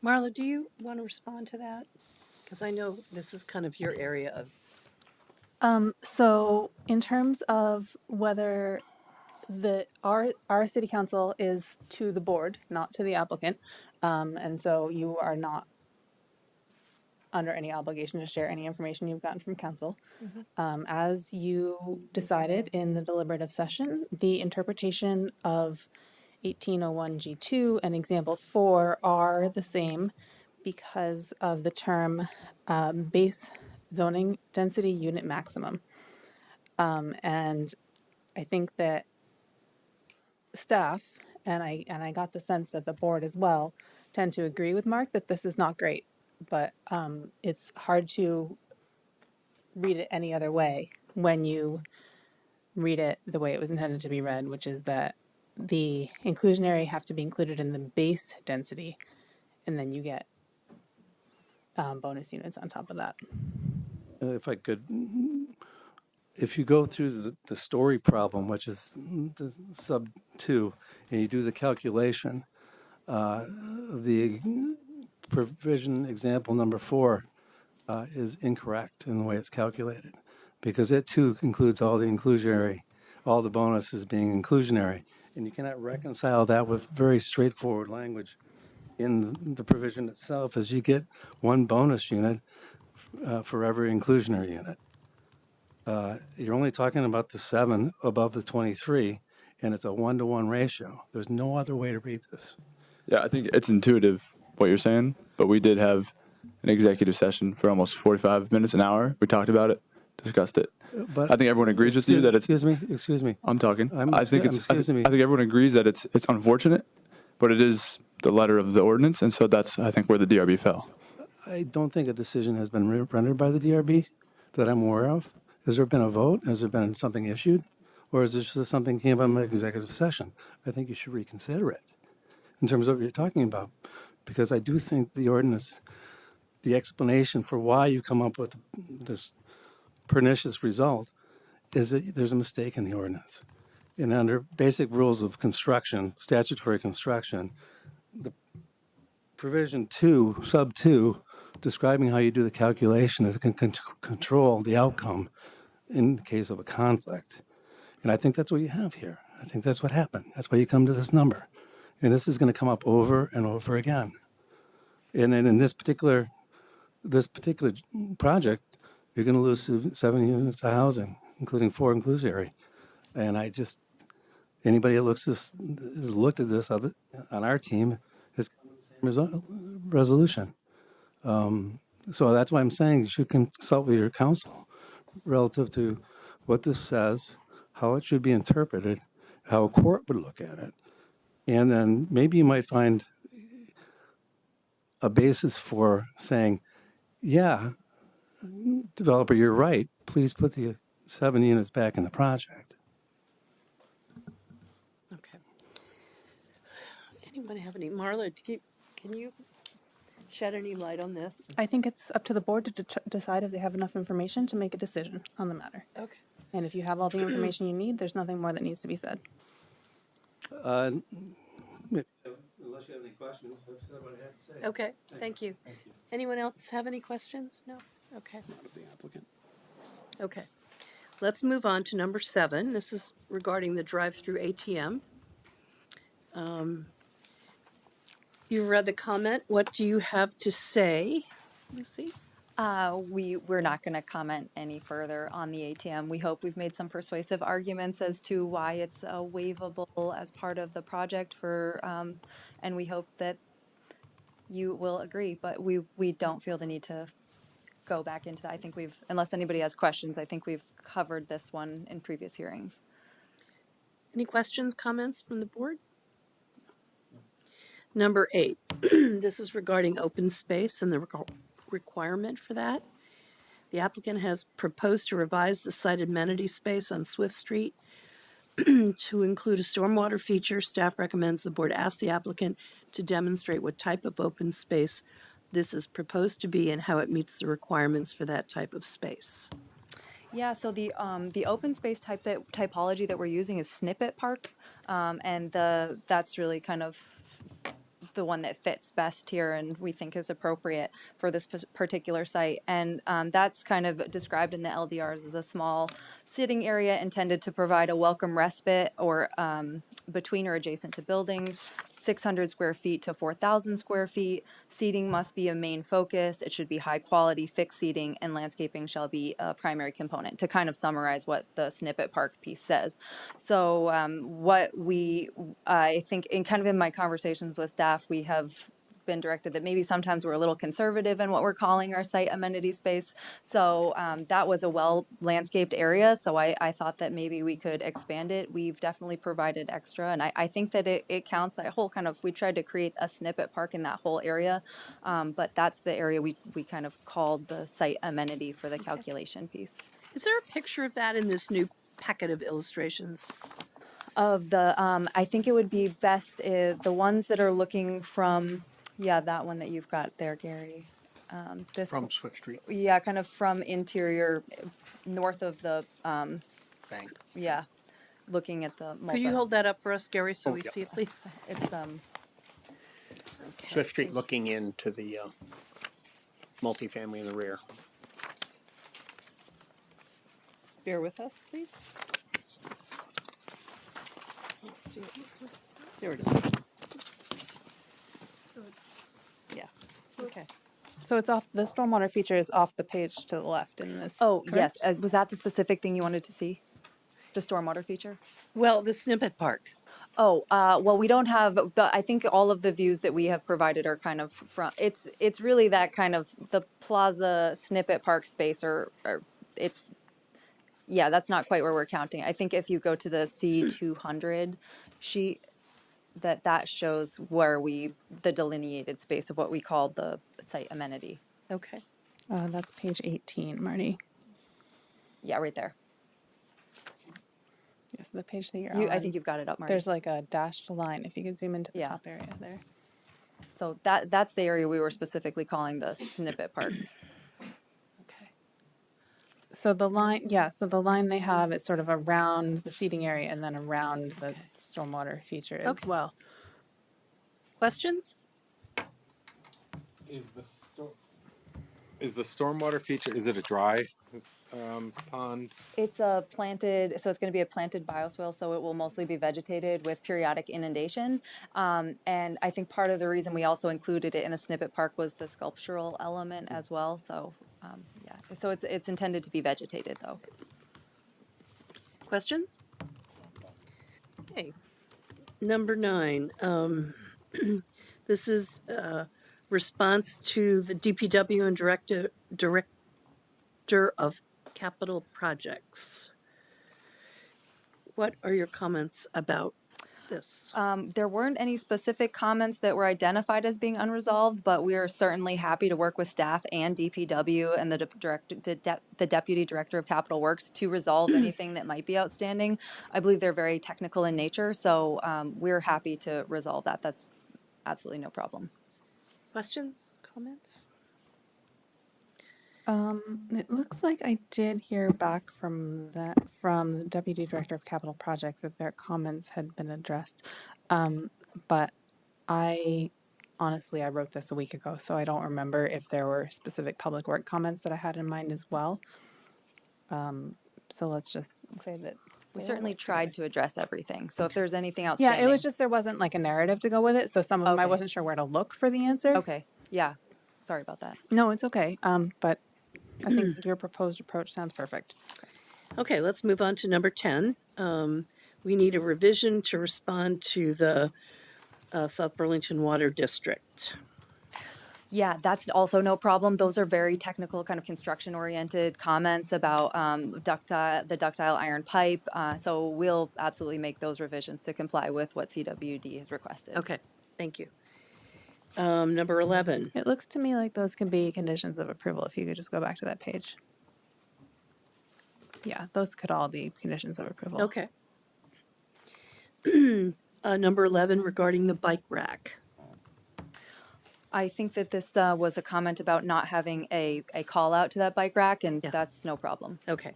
Marla, do you want to respond to that? Because I know this is kind of your area of. So in terms of whether our city council is to the board, not to the applicant, and so you are not under any obligation to share any information you've gotten from council. As you decided in the deliberative session, the interpretation of 1801 G2 and example 4 are the same because of the term base zoning density unit maximum. And I think that staff, and I got the sense that the board as well, tend to agree with Mark that this is not great, but it's hard to read it any other way when you read it the way it was intended to be read, which is that the inclusionary have to be included in the base density, and then you get bonus units on top of that. If I could, if you go through the story problem, which is the sub 2, and you do the calculation, the provision example number 4 is incorrect in the way it's calculated, because it too includes all the inclusionary, all the bonuses being inclusionary, and you cannot reconcile that with very straightforward language in the provision itself, as you get 1 bonus unit for every inclusionary unit. You're only talking about the 7 above the 23, and it's a 1-to-1 ratio. There's no other way to read this. Yeah, I think it's intuitive what you're saying, but we did have an executive session for almost 45 minutes, an hour. We talked about it, discussed it. But I think everyone agrees with you that it's. Excuse me. I'm talking. I think excuse me. I think everyone agrees that it's unfortunate, but it is the letter of the ordinance, and so that's I think where the DRB fell. I don't think a decision has been rendered by the DRB that I'm aware of. Has there been a vote? Has there been something issued? Or is this just something came from an executive session? I think you should reconsider it in terms of what you're talking about, because I do think the ordinance, the explanation for why you come up with this pernicious result is that there's a mistake in the ordinance. And under basic rules of construction, statutory construction, the provision 2, sub 2, describing how you do the calculation is can control the outcome in the case of a conflict. And I think that's what you have here. I think that's what happened. That's why you come to this number. And this is going to come up over and over again. And then in this particular project, you're going to lose 7 units of housing, including 4 inclusionary. And I just, anybody that has looked at this on our team has come to the same resolution. So that's why I'm saying you should consult with your counsel relative to what this says, how it should be interpreted, how a court would look at it. And then maybe you might find a basis for saying, yeah, developer, you're right. Please put the 7 units back in the project. Okay. Anybody have any, Marla, can you shed any light on this? I think it's up to the board to decide if they have enough information to make a decision on the matter. Okay. And if you have all the information you need, there's nothing more that needs to be said. Unless you have any questions, I've said what I had to say. Okay, thank you. Anyone else have any questions? No? Okay. Not of the applicant. Okay. Let's move on to number 7. This is regarding the drive-through ATM. You read the comment. What do you have to say, Lucy? We're not going to comment any further on the ATM. We hope we've made some persuasive arguments as to why it's waivable as part of the project and we hope that you will agree, but we don't feel the need to go back into that. I think unless anybody has questions, I think we've covered this one in previous hearings. Any questions, comments from the board? Number 8, this is regarding open space and the requirement for that. The applicant has proposed to revise the site amenity space on Swift Street to include a stormwater feature. Staff recommends the board ask the applicant to demonstrate what type of open space this is proposed to be and how it meets the requirements for that type of space. Yeah, so the open space typology that we're using is snippet park, and that's really kind of the one that fits best here and we think is appropriate for this particular site. And that's kind of described in the LDRs as a small sitting area intended to provide a welcome respite or between or adjacent to buildings, 600 square feet to 4,000 square feet. Seating must be a main focus. It should be high quality fixed seating, and landscaping shall be a primary component, to kind of summarize what the snippet park piece says. So I think in my conversations with staff, we have been directed that maybe sometimes we're a little conservative in what we're calling our site amenity space. So that was a well landscaped area. So I thought that maybe we could expand it. We've definitely provided extra. And I think that it counts that whole we tried to create a snippet park in that whole area. But that's the area we kind of called the site amenity for the calculation piece. Is there a picture of that in this new packet of illustrations? Of the, I think it would be best the ones that are looking from, yeah, that one that you've got there, Gary. This, From Swift Street yeah, kind of from interior, north of the, Bank. yeah, looking at the Could you multi. hold that up for us, Gary, so Oh, we yeah. see it, please? It's, Okay. Swift Street looking into the multifamily in the rear. Bear with us, please. Let's see. There it is. Yeah, okay. So it's off, the stormwater feature is off the page to the left in this. oh, yes, correct? was that the specific thing you wanted to see? The stormwater feature? Well, the snippet park. Oh, well, we don't have the, I think all of the views that we have provided are kind of from, it's really that kind of the plaza snippet park space or it's, yeah, that's not quite where we're counting. I think if you go to the C200 sheet, that shows where the delineated space of what we call the site amenity. Okay. That's page 18, Marty. Yeah, right there. Yes, the page that you're I on. think you've got it up, Marty. There's like a dashed line. If you could zoom into the Yeah. top area there. So that's the area we were specifically calling the snippet park. Okay. So the line, yeah, so the line they have is sort of around the seating area and then around the stormwater feature as Okay. well. Questions? Is the stormwater feature, is it a dry pond? It's a planted, so it's going to be a planted bioswale, so it will mostly be vegetated with periodic inundation. And I think part of the reason we also included it in the snippet park was the sculptural element as well. So, yeah, so it's intended to be vegetated though. Questions? Okay. Number 9. This is response to the DPW and Director of Capital Projects. What are your comments about this? There weren't any specific comments that were identified as being unresolved, but we are certainly happy to work with staff and DPW and the Deputy Director of Capital Works to resolve anything that might be outstanding. I believe they're very technical in nature, so we're happy to resolve that. That's absolutely no problem. Questions? Comments? It looks like I did hear back from the Deputy Director of Capital Projects that their comments had been addressed. But I honestly, I wrote this a week ago, so I don't remember if there were specific public work comments that I had in mind as well. So let's just say that We they all certainly work tried together. to address everything. So if there's anything Yeah, outstanding. it was just there wasn't like a narrative to go with it, so some of them I Okay. wasn't sure where to look for the answer. Okay, yeah, sorry about that. No, it's okay. But I think your proposed approach sounds perfect. Okay, let's move on to number 10. We need a revision to respond to the South Burlington Water District. Yeah, that's also no problem. Those are very technical, kind of construction-oriented comments about the ductile iron pipe. So we'll absolutely make those revisions to comply with what CWD has requested. Okay, thank you. Number 11. It looks to me like those can be conditions of approval, if you could just go back to that page. Yeah, those could all be conditions of approval. Okay. Number 11 regarding the bike rack. I think that this was a comment about not having a call out to that bike rack, and Yeah. that's no problem. Okay.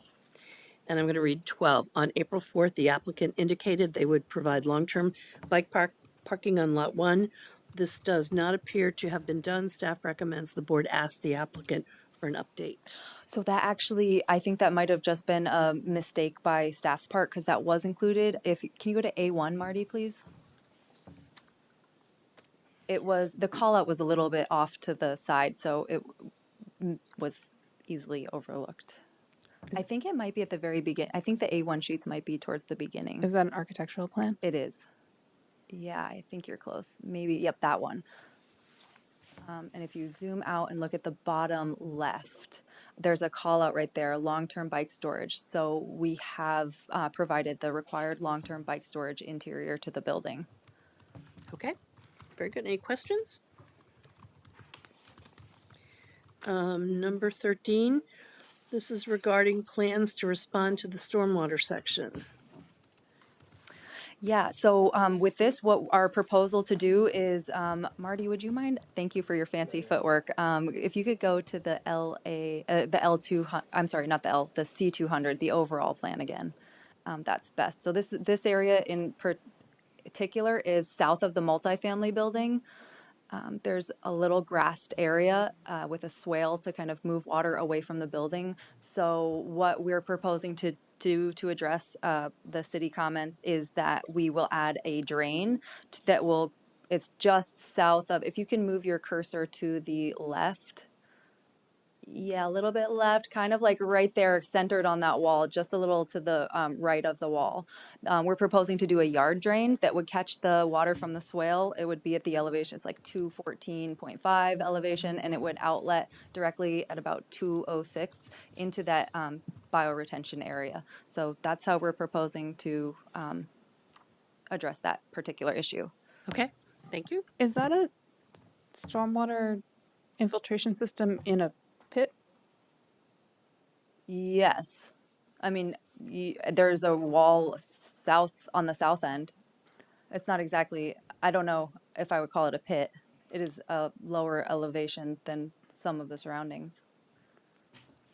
And I'm going to read 12. On April 4th, the applicant indicated they would provide long-term bike parking on Lot 1. This does not appear to have been done. Staff recommends the board ask the applicant for an update. So that actually, I think that might have just been a mistake by staff's part because that was included. Can you go to A1, Marty, please? It was, the call out was a little bit off to the side, so it was easily overlooked. I think it might be at the very beginning. I think the A1 sheets might be towards the beginning. Is that an architectural plan? It is. Yeah, I think you're close. Maybe, yep, that one. And if you zoom out and look at the bottom left, there's a call out right there, long-term bike storage. So we have provided the required long-term bike storage interior to the building. Okay, very good. Any questions? Number 13, this is regarding plans to respond to the stormwater section. Yeah, so with this, what our proposal to do is, Marty, would you mind? Thank you for your fancy footwork. If you could go to the the L2, I'm sorry, not the L, the C200, the overall plan again. That's best. So this area in particular is south of the multifamily building. There's a little grassed area with a swale to kind of move water away from the building. So what we're proposing to do to address the city comment is that we will add a drain that will, it's just south of, if you can move your cursor to the left. Yeah, a little bit left, kind of like right there, centered on that wall, just a little to the right of the wall. We're proposing to do a yard drain that would catch the water from the swale. It would be at the elevation, it's like 214.5 elevation, and it would outlet directly at about 206 into that bioretention area. So that's how we're proposing to address that particular issue. Okay, thank you. Is that a stormwater infiltration system in a pit? Yes. I mean, there's a wall south on the south end. It's not exactly, I don't know if I would call it a pit. It is a lower elevation than some of the surroundings.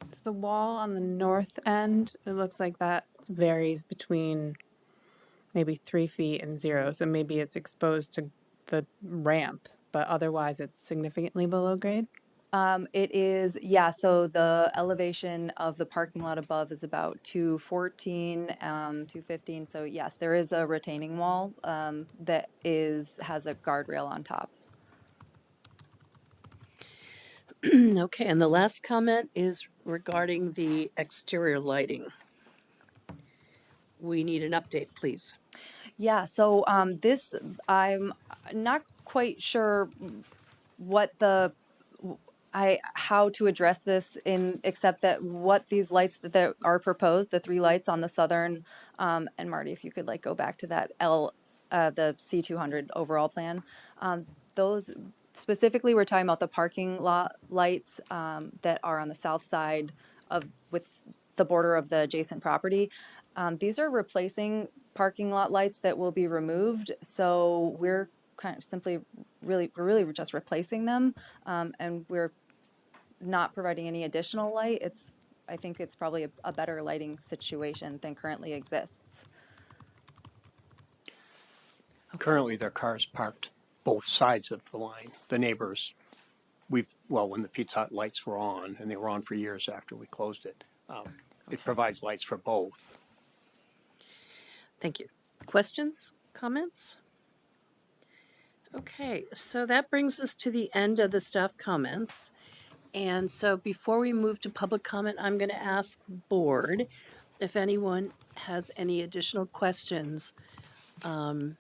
It's the wall on the north end. It looks like that varies between maybe 3 feet and 0. So maybe it's exposed to the ramp, but otherwise it's significantly below grade. It is, yeah, so the elevation of the parking lot above is about 214, 215. So yes, there is a retaining wall that has a guardrail on top. Okay, and the last comment is regarding the exterior lighting. We need an update, please. Yeah, so this, I'm not quite sure what how to address this except that what these lights that are proposed, the 3 lights on the southern, and Marty, if you could like go back to that the C200 overall plan, those specifically, we're talking about the parking lot lights that are on the south side with the border of the adjacent property. These are replacing parking lot lights that will be removed. So we're kind of simply we're really just replacing them, and we're not providing any additional light. I think it's probably a better lighting situation than currently exists. Currently, there are cars parked both sides of the line. The neighbors, when the Pizza Hut lights were on, and they were on for years after we closed it, it provides lights for both. Thank you. Questions, comments? Okay, so that brings us to the end of the staff comments. And so before we move to public comment, I'm going to ask the board if anyone has any additional questions. And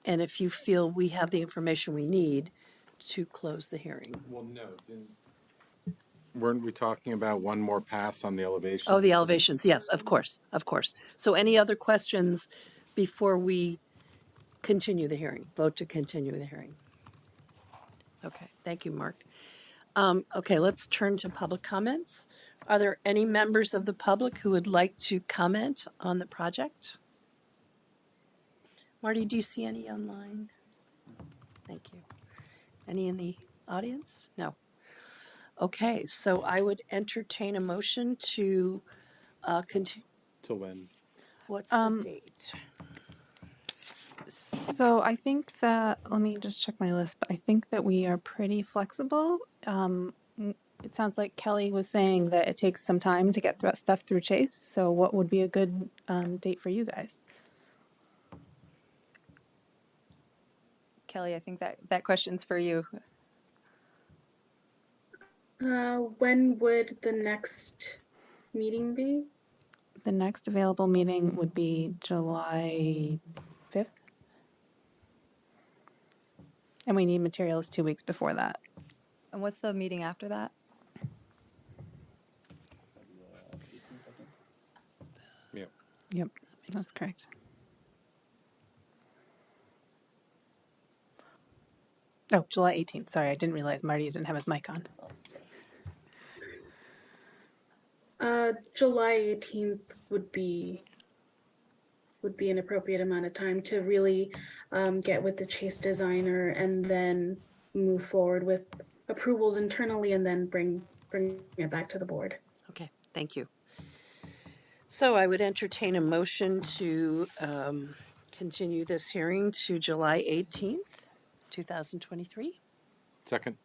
if you feel we have the information we need to close the hearing. Well, no, weren't we talking about one more pass on the elevation? Oh, the elevations, yes, of course, of course. So any other questions before we continue the hearing, vote to continue the hearing? Okay, thank you, Mark. Okay, let's turn to public comments. Are there any members of the public who would like to comment on the project? Marty, do you see any online? Thank you. Any in the audience? No. Okay, so I would entertain a motion to continue. Till when? What's the date? So I think that, let me just check my list, but I think that we are pretty flexible. It sounds like Kelly was saying that it takes some time to get stuff through Chase. So what would be a good date for you guys? Kelly, I think that question's for you. When would the next meeting be? The next available meeting would be July 5th. And we need materials 2 weeks before that. And what's the meeting after that? Yep. Yep, that's correct. Oh, July 18th. Sorry, I didn't realize Marty didn't have his mic on. July 18th would be would be an appropriate amount of time to really get with the Chase designer and then move forward with approvals internally and then bring it back to the board. Okay, thank you. So I would entertain a motion to continue this hearing to July 18th, 2023. Second.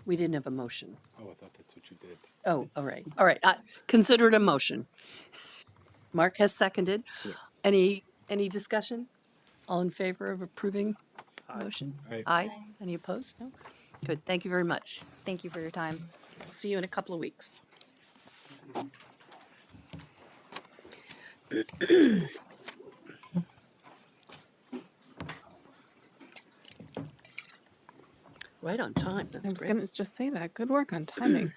We didn't have a motion. Oh, I thought that's what you did. Oh, all right. All right. Consider it a motion. Mark has seconded. Yeah. Any discussion? All in favor of approving the motion? Aye. Aye. Any opposed? No? Good. Thank you very much. Thank you for your time. See you in a couple of weeks. Right on time. I That's was great. going to just say that. Good work on timing.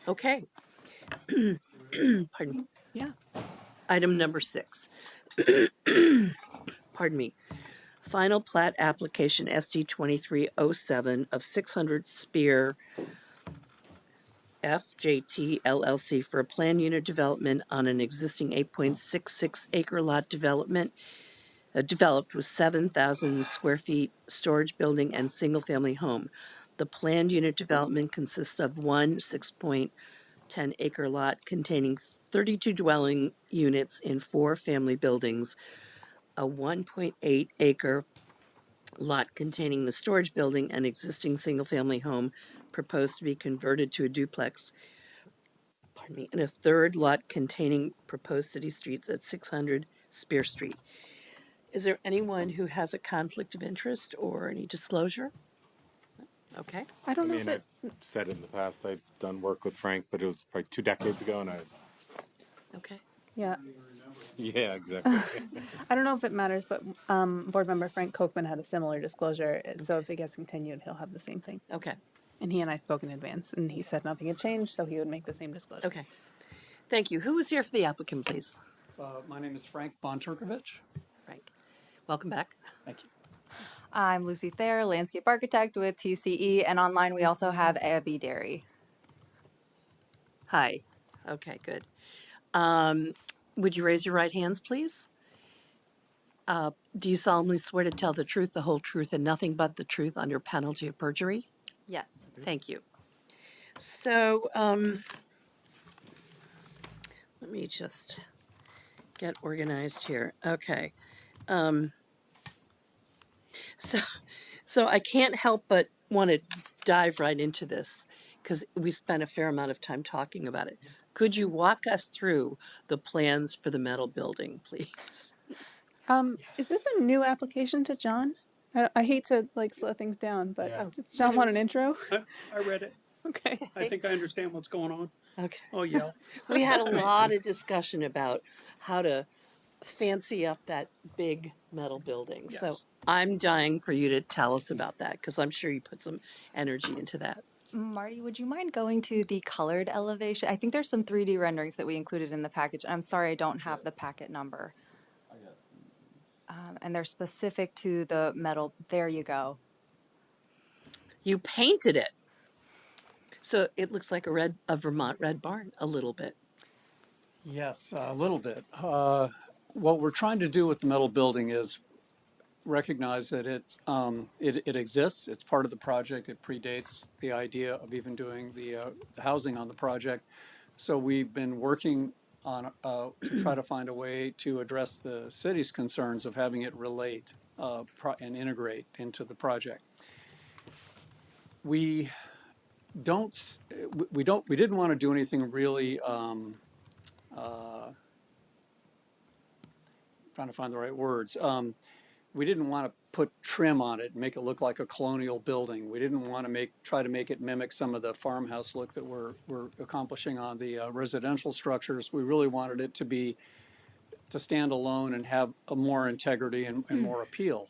Okay. Pardon me. Yeah. Item number 6. Pardon me. Final plat application SD 2307 of 600 Spear FJT LLC for a planned unit development on an existing 8.66 acre lot development developed with 7,000 square feet storage building and single family home. The planned unit development consists of one 6.10 acre lot containing 32 dwelling units in 4 family buildings, a 1.8 acre lot containing the storage building and existing single-family home proposed to be converted to a duplex, pardon me, and a third lot containing proposed city streets at 600 Spear Street. Is there anyone who has a conflict of interest or any disclosure? Okay. I don't I know mean, if I've said in the past I've done work with Frank, but it was probably 2 decades ago, and Okay. yeah. yeah, exactly. I don't know if it matters, but board member Frank Kochman had a similar disclosure. So if it gets continued, he'll have the same thing. Okay. And he and I spoke in advance, and he said nothing had changed, so he would make the same disclosure. Okay. Thank you. Who was here for the applicant, please? My name is Frank Bonturkovich. Frank. Welcome back. Thank you. I'm Lucy Thayer, landscape architect with TCE, and online we also have Abby Derry. Hi. Okay, good. Would you raise your right hands, please? Do you solemnly swear to tell the truth, the whole truth, and nothing but the truth under penalty of perjury? Yes. Thank you. So, let me just get organized here. Okay. So I can't help but want to dive right into this because we spent a fair amount of time talking about it. Could you walk us through the plans for the metal building, please? Is this a new application to John? I hate to slow things down, but does John want an intro? I read it. Okay. I think I understand what's going on. Okay. Oh, yeah. We had a lot of discussion about how to fancy up that big metal building. So Yes. I'm dying for you to tell us about that because I'm sure you put some energy into that. Marty, would you mind going to the colored elevation? I think there's some 3D renderings that we included in the package. I'm sorry I don't have the packet number. And they're specific to the metal. There you go. You painted it. So it looks like a Vermont red barn a little bit. Yes, a little bit. What we're trying to do with the metal building is recognize that it exists. It's part of the project. It predates the idea of even doing the housing on the project. So we've been working on to try to find a way to address the city's concerns of having it relate and integrate into the project. We didn't want to do anything really. Trying to find the right words. We didn't want to put trim on it and make it look like a colonial building. We didn't want to try to make it mimic some of the farmhouse look that we're accomplishing on the residential structures. We really wanted it to be stand alone and have a more integrity and more appeal.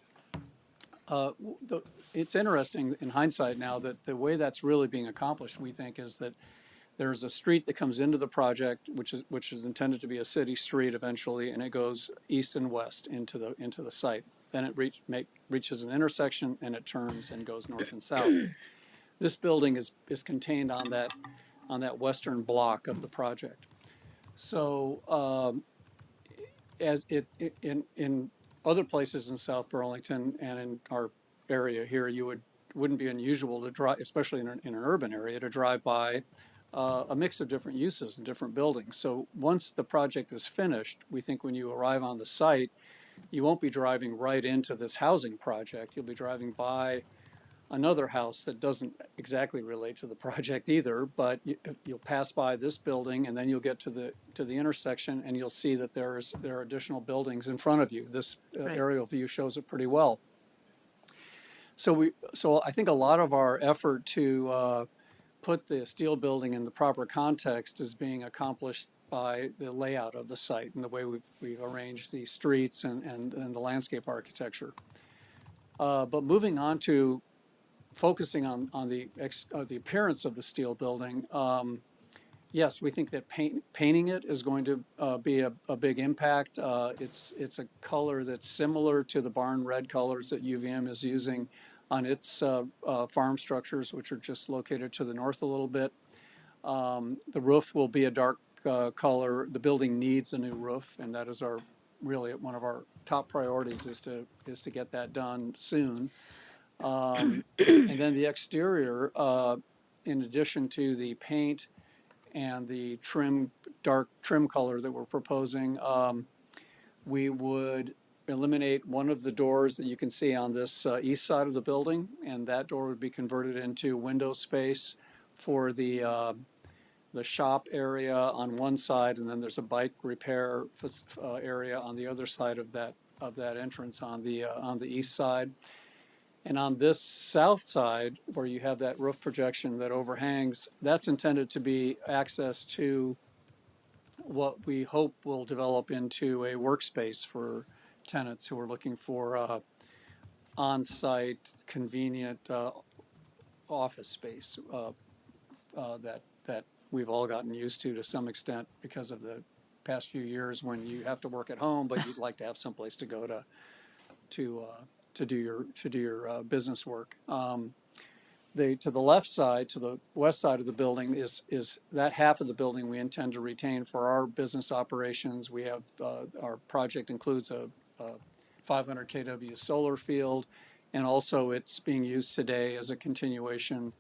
It's interesting in hindsight now that the way that's really being accomplished, we think, is that there's a street that comes into the project, which is intended to be a city street eventually, and it goes east and west into the site. Then it reaches an intersection and it turns and goes north and south. This building is contained on that western block of the project. So as in other places in South Burlington and in our area here, wouldn't be unusual to drive, especially in an urban area, to drive by a mix of different uses and different buildings. So once the project is finished, we think when you arrive on the site, you won't be driving right into this housing project. You'll be driving by another house that doesn't exactly relate to the project either, but you'll pass by this building and then you'll get to the intersection and you'll see that there are additional buildings in front of you. This aerial view shows it pretty well. So I think a lot of our effort to put the steel building in the proper context is being accomplished by the layout of the site and the way we've arranged the streets and the landscape architecture. But moving on to focusing on the appearance of the steel building, yes, we think that painting it is going to be a big impact. It's a color that's similar to the barn red colors that UVM is using on its farm structures, which are just located to the north a little bit. The roof will be a dark color. The building needs a new roof, and that is really one of our top priorities is to get that done soon. And then the exterior, in addition to the paint and the dark trim color that we're proposing, we would eliminate one of the doors that you can see on this east side of the building, and that door would be converted into window space for the shop area on one side, and then there's a bike repair area on the other side of that entrance on the east side. And on this south side, where you have that roof projection that overhangs, that's intended to be access to what we hope will develop into a workspace for tenants who are looking for on-site, convenient office space that we've all gotten used to some extent because of the past few years when you have to work at home, but you'd like to have someplace to go to do your business work. To the left side, to the west side of the building is that half of the building we intend to retain for our business operations. We have our project includes a 500 kW solar field, and also it's being used today as a continuation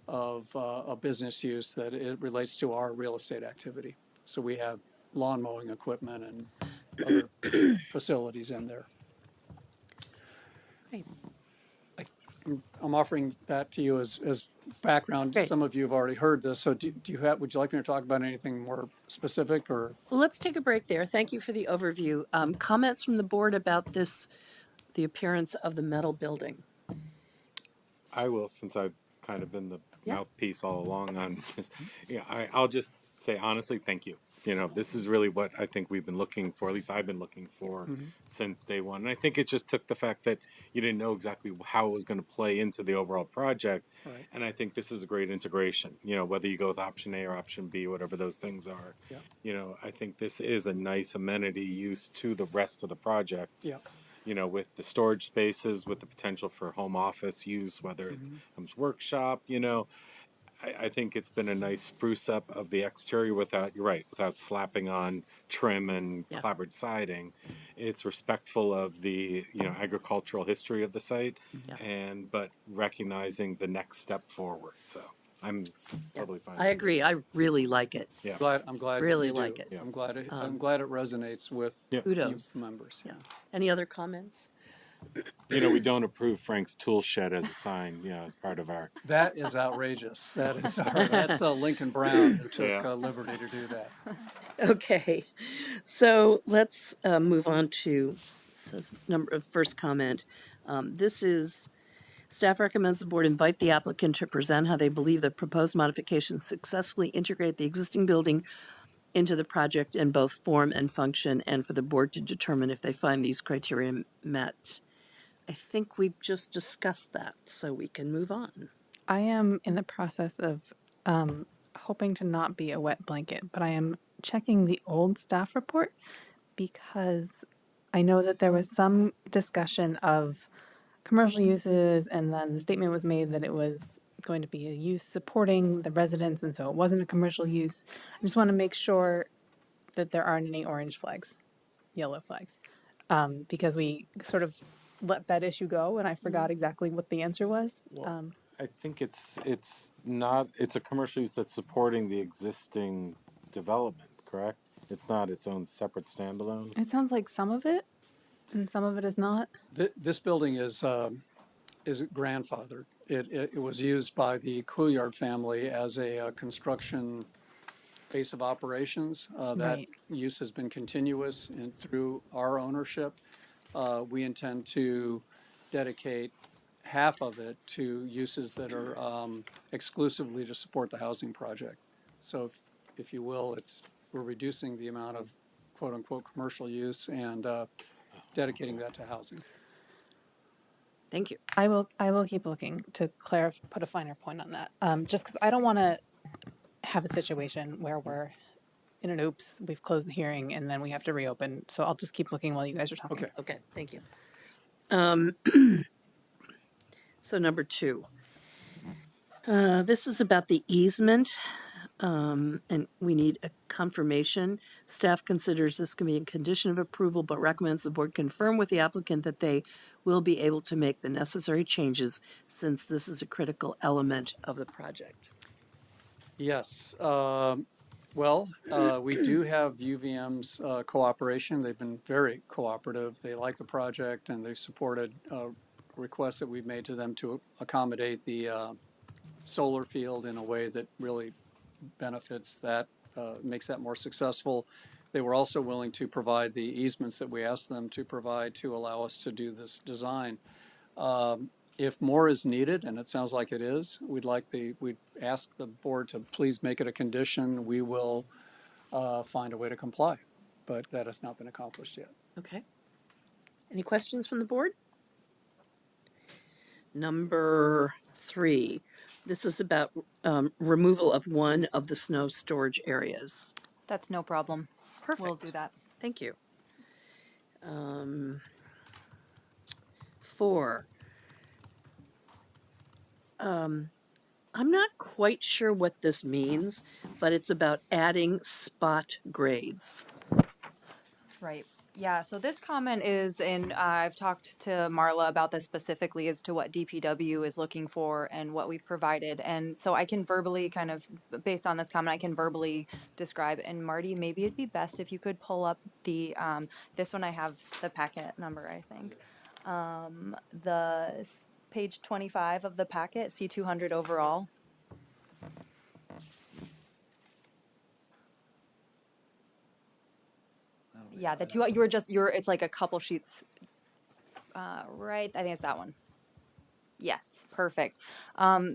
of a business use that it relates to our real estate activity. So we have lawn mowing equipment and other facilities in there. I'm offering that to you as background. Great. Some of you have already heard this. So would you like me to talk about anything more specific or? Well, let's take a break there. Thank you for the overview. Comments from the board about the appearance of the metal building. I will, since I've kind of been the Yeah. mouthpiece all along on this. Yeah, I'll just say honestly, thank you. You know, this is really what I think we've been looking for, at least I've been looking for since day one. And I think it just took the fact that you didn't know exactly how it was going to play into the overall project. Right. And I think this is a great integration, you know, whether you go with option A or option B, whatever those things are. Yeah. You know, I think this is a nice amenity use to the rest of the project. Yeah. You know, with the storage spaces, with the potential for home office use, whether it becomes workshop, you know, I think it's been a nice spruce up of the exterior without slapping on trim and clapboard siding. It's respectful of the, you know, agricultural history of the site but recognizing the next step forward. So I'm totally fine. I agree. I really like it. Yeah. I'm glad Really you do. like it. I'm glad it resonates with Kudos. you members. Yeah. Any other comments? You know, we don't approve Frank's tool shed as a sign, you know, as part of our. That is outrageous. That's Lincoln Brown who took liberty to do that. Okay. So let's move on to first comment. This is staff recommends the board invite the applicant to present how they believe the proposed modifications successfully integrate the existing building into the project in both form and function, and for the board to determine if they find these criteria met. I think we've just discussed that, so we can move on. I am in the process of hoping to not be a wet blanket, but I am checking the old staff report because I know that there was some discussion of commercial uses, and then the statement was made that it was going to be a use supporting the residents, and so it wasn't a commercial use. I just want to make sure that there aren't any orange flags, yellow flags, because we sort of let that issue go, and I forgot exactly what the answer was. I think it's not, it's a commercial use that's supporting the existing development, correct? It's not its own separate standalone. It sounds like some of it, and some of it is not. This building is grandfathered. It was used by the Couillard family as a construction base of operations. That Right. use has been continuous and through our ownership. We intend to dedicate half of it to uses that are exclusively to support the housing project. So if you will, we're reducing the amount of quote-unquote commercial use and dedicating that to housing. Thank you. I will keep looking to put a finer point on that. Just because I don't want to have a situation where we're in an oops, we've closed the hearing and then we have to reopen. So I'll just keep looking while you guys are talking. Okay. Okay, thank you. So number 2. This is about the easement, and we need a confirmation. Staff considers this can be a condition of approval, but recommends the board confirm with the applicant that they will be able to make the necessary changes since this is a critical element of the project. Yes. We do have UVM's cooperation. They've been very cooperative. They like the project and they've supported requests that we've made to them to accommodate the solar field in a way that really benefits that, makes that more successful. They were also willing to provide the easements that we asked them to provide to allow us to do this design. If more is needed, and it sounds like it is, we'd ask the board to please make it a condition. We will find a way to comply, but that has not been accomplished yet. Okay. Any questions from the board? Number 3. This is about removal of one of the snow storage areas. That's no problem. Perfect. We'll do that. Thank you. 4. I'm not quite sure what this means, but it's about adding spot grades. Right. Yeah, so this comment is I've talked to Marla about this specifically as to what DPW is looking for and what we've provided. And so I can verbally kind of, based on this comment, I can verbally describe. And Marty, maybe it'd be best if you could pull up this one. I have the packet number, I think. Page 25 of the packet, C200 overall. Yeah, it's like a couple sheets, right? I think it's that one. Yes, perfect.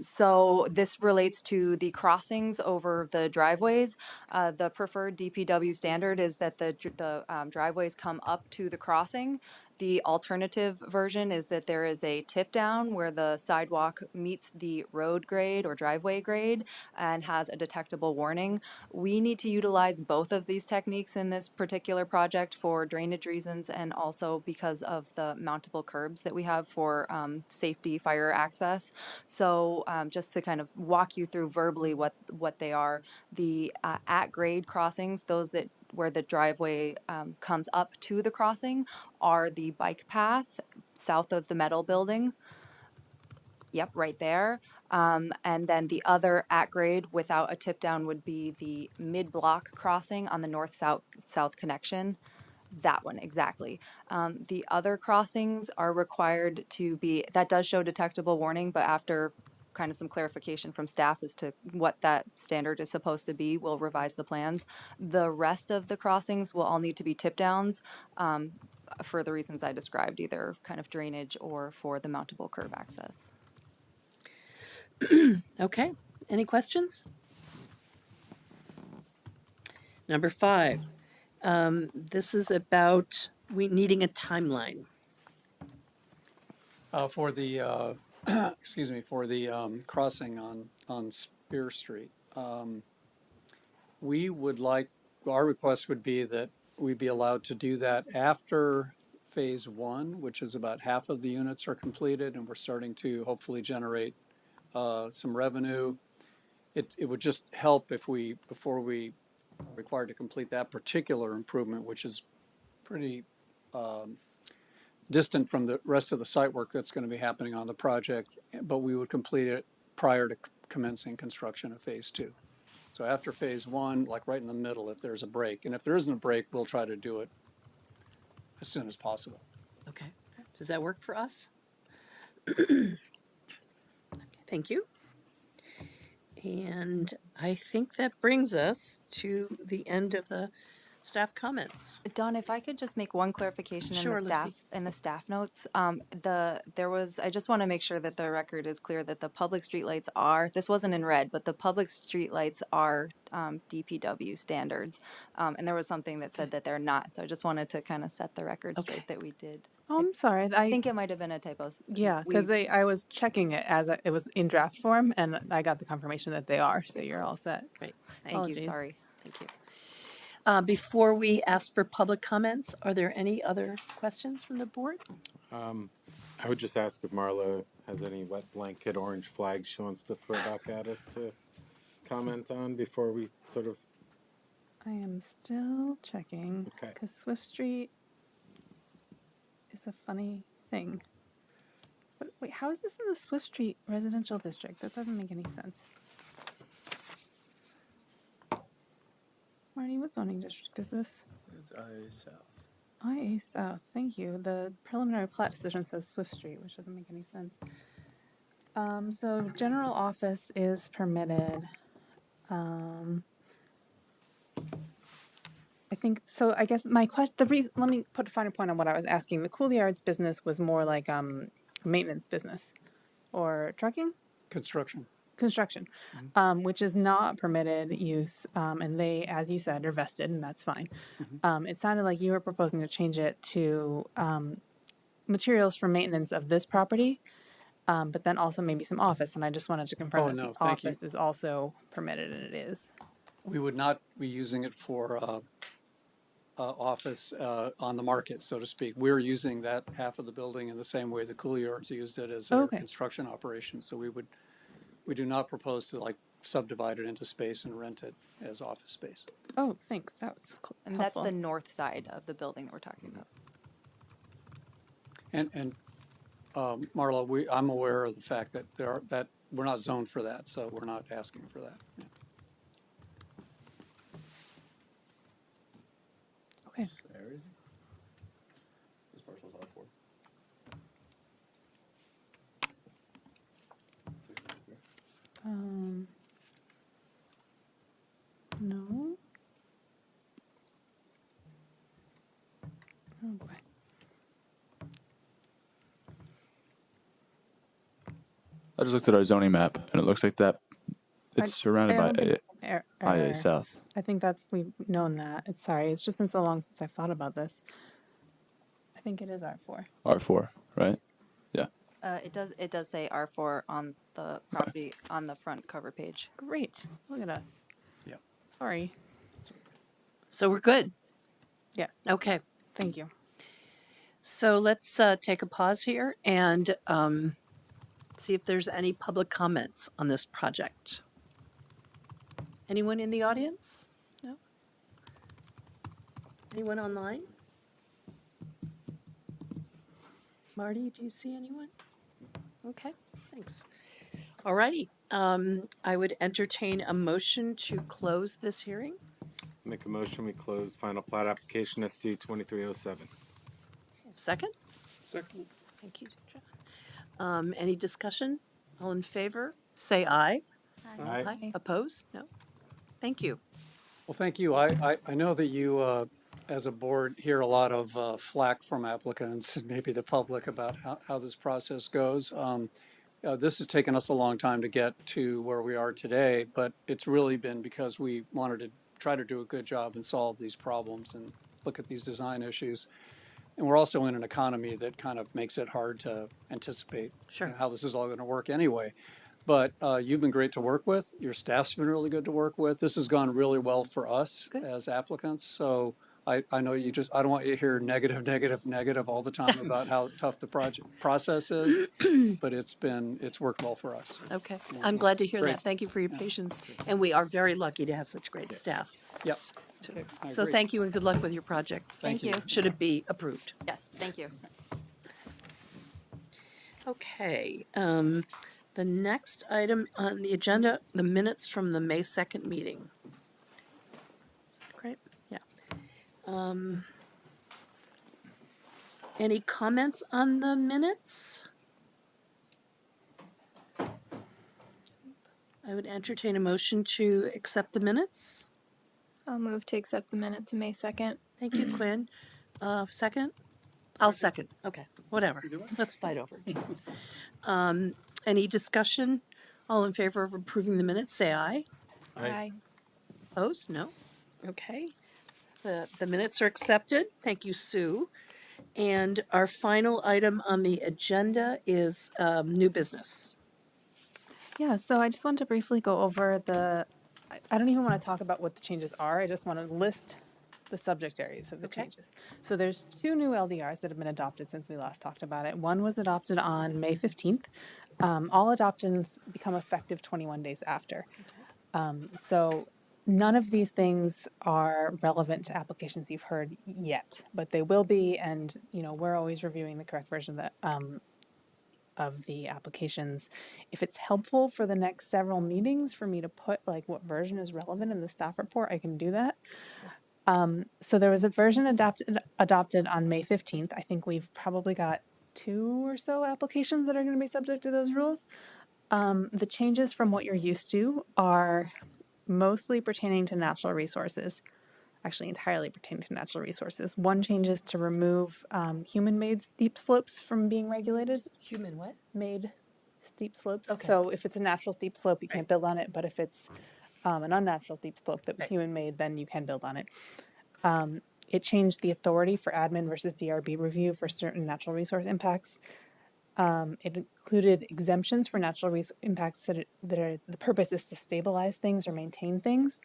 So this relates to the crossings over the driveways. The preferred DPW standard is that the driveways come up to the crossing. The alternative version is that there is a tip down where the sidewalk meets the road grade or driveway grade and has a detectable warning. We need to utilize both of these techniques in this particular project for drainage reasons and also because of the mountable curbs that we have for safety, fire access. So just to kind of walk you through verbally what they are, the at grade crossings, those that where the driveway comes up to the crossing, are the bike path south of the metal building. Yep, right there. And then the other at grade without a tip down would be the mid-block crossing on the north-south connection. That one, exactly. The other crossings are required to be, that does show detectable warning, but after kind of some clarification from staff as to what that standard is supposed to be, we'll revise the plans. The rest of the crossings will all need to be tip downs for the reasons I described, either kind of drainage or for the mountable curb access. Okay, any questions? Number 5, this is about we needing a timeline. For the, excuse me, for the crossing on Spear Street. We would like, our request would be that we be allowed to do that after phase 1, which is about half of the units are completed, and we're starting to hopefully generate some revenue. It would just help if we, before we are required to complete that particular improvement, which is pretty distant from the rest of the site work that's going to be happening on the project, but we would complete it prior to commencing construction of phase 2. So after phase 1, like right in the middle, if there's a break, and if there isn't a break, we'll try to do it as soon as possible. Okay. Does that work for us? Thank you. And I think that brings us to the end of the staff comments. Dawn, if I could just make one clarification Sure, in the staff Lucy. in the staff notes. I just want to make sure that the record is clear that the public streetlights are, this wasn't in red, but the public streetlights are DPW standards. And there was something that said that they're not. So I just wanted to kind of set the record Okay. straight that we did. Oh, I'm sorry. I think it might have been a typo. Yeah, because I was checking it as it was in draft form, and I got the confirmation that they are. So you're all set. Great. Thank you. Apologies. Sorry. Thank you. Before we ask for public comments, are there any other questions from the board? I would just ask if Marla has any wet blanket orange flags she wants to throw back at us to comment on before we sort of. I am still checking Okay. because Swift Street is a funny thing. But wait, how is this in the Swift Street residential district? That doesn't make any sense. Marty, what zoning district is this? It's IA South. IA South, thank you. The preliminary plat decision says Swift Street, which doesn't make any sense. So general office is permitted. I think, so I guess my question, let me put a finer point on what I was asking. The Coolyards business was more like a maintenance business or trucking? Construction. Construction, which is not permitted use, and they, as you said, are vested, and that's fine. It sounded like you were proposing to change it to materials for maintenance of this property, but then also maybe some office, and I just wanted to confirm Oh, that no, the thank you. office is also permitted, and it is. We would not be using it for office on the market, so to speak. We're using that half of the building in the same way the Coolyards used it as a Okay. construction operation. So we do not propose to like subdivide it into space and rent it as office space. Oh, thanks, that's And helpful. that's the north side of the building that we're talking about. And Marla, I'm aware of the fact that that we're not zoned for that, so we're not asking for that. Yeah. Okay. This parcel's R4. No. Oh boy. I just looked at our zoning map, and it looks like that it's surrounded I by don't think it's an error. IA South. I think we've known that. It's sorry. It's just been so long since I've thought about this. I think it is R4. R4, right? Yeah. It does say R4 on the property on the front cover page. Great. Look at us. Yeah. Sorry. So we're good. Yes. Okay. Thank you. So let's take a pause here and see if there's any public comments on this project. Anyone in the audience? No? Anyone online? Marty, do you see anyone? Okay, thanks. All righty. I would entertain a motion to close this hearing. Make a motion, we close final plat application SD 2307. Second? Second. Thank you, John. Any discussion? All in favor? Say aye. Aye. Opposed? No? Thank you. Well, thank you. I know that you, as a board, hear a lot of flack from applicants and maybe the public about how this process goes. This has taken us a long time to get to where we are today, but it's really been because we wanted to try to do a good job and solve these problems and look at these design issues. And we're also in an economy that kind of makes it hard to anticipate Sure. how this is all going to work anyway. But you've been great to work with. Your staff's been really good to work with. This has gone really well for us Good. as applicants. So I know you just, I don't want you to hear negative, negative, negative all the time about how tough the project process is, but it's worked well for us. Okay, I'm glad to hear Great. that. Thank you for your patience. And we are very lucky to have such great staff. Yep. too. Okay, I So agree. thank you and good luck with your project. Thank you. Should it be approved. Yes, thank you. Okay, the next item on the agenda, the minutes from the May 2nd meeting. Is that Great, yeah. Any comments on the minutes? I would entertain a motion to accept the minutes. I'll move to accept the minutes of May 2nd. Thank you, Quinn. Second? I'll second. Okay, whatever. Either way. Let's fight over it. Any discussion? All in favor of approving the minutes, say aye. Aye. Opposed? No? Okay. The minutes are accepted. Thank you, Sue. And our final item on the agenda is new business. Yeah, so I just want to briefly go over I don't even want to talk about what the changes are. I just want to list the subject areas of the Okay. changes. So there's 2 new LDRs that have been adopted since we last talked about it. One was adopted on May 15th. All adoptions become effective 21 days after. So none of these things are relevant to applications you've heard yet, but they will be, and we're always reviewing the correct version of the applications. If it's helpful for the next several meetings for me to put like what version is relevant in the staff report, I can do that. So there was a version adopted on May 15th. I think we've probably got 2 or so applications that are going to be subject to those rules. The changes from what you're used to are mostly pertaining to natural resources, actually entirely pertaining to natural resources. One change is to remove human-made steep slopes from being regulated. Human what? Made steep slopes. Okay. So if it's a natural steep slope, you can't build on it, but if it's an unnatural steep slope that was Right. human-made, then you can build on it. It changed the authority for admin versus DRB review for certain natural resource impacts. It included exemptions for natural impacts that the purpose is to stabilize things or maintain things.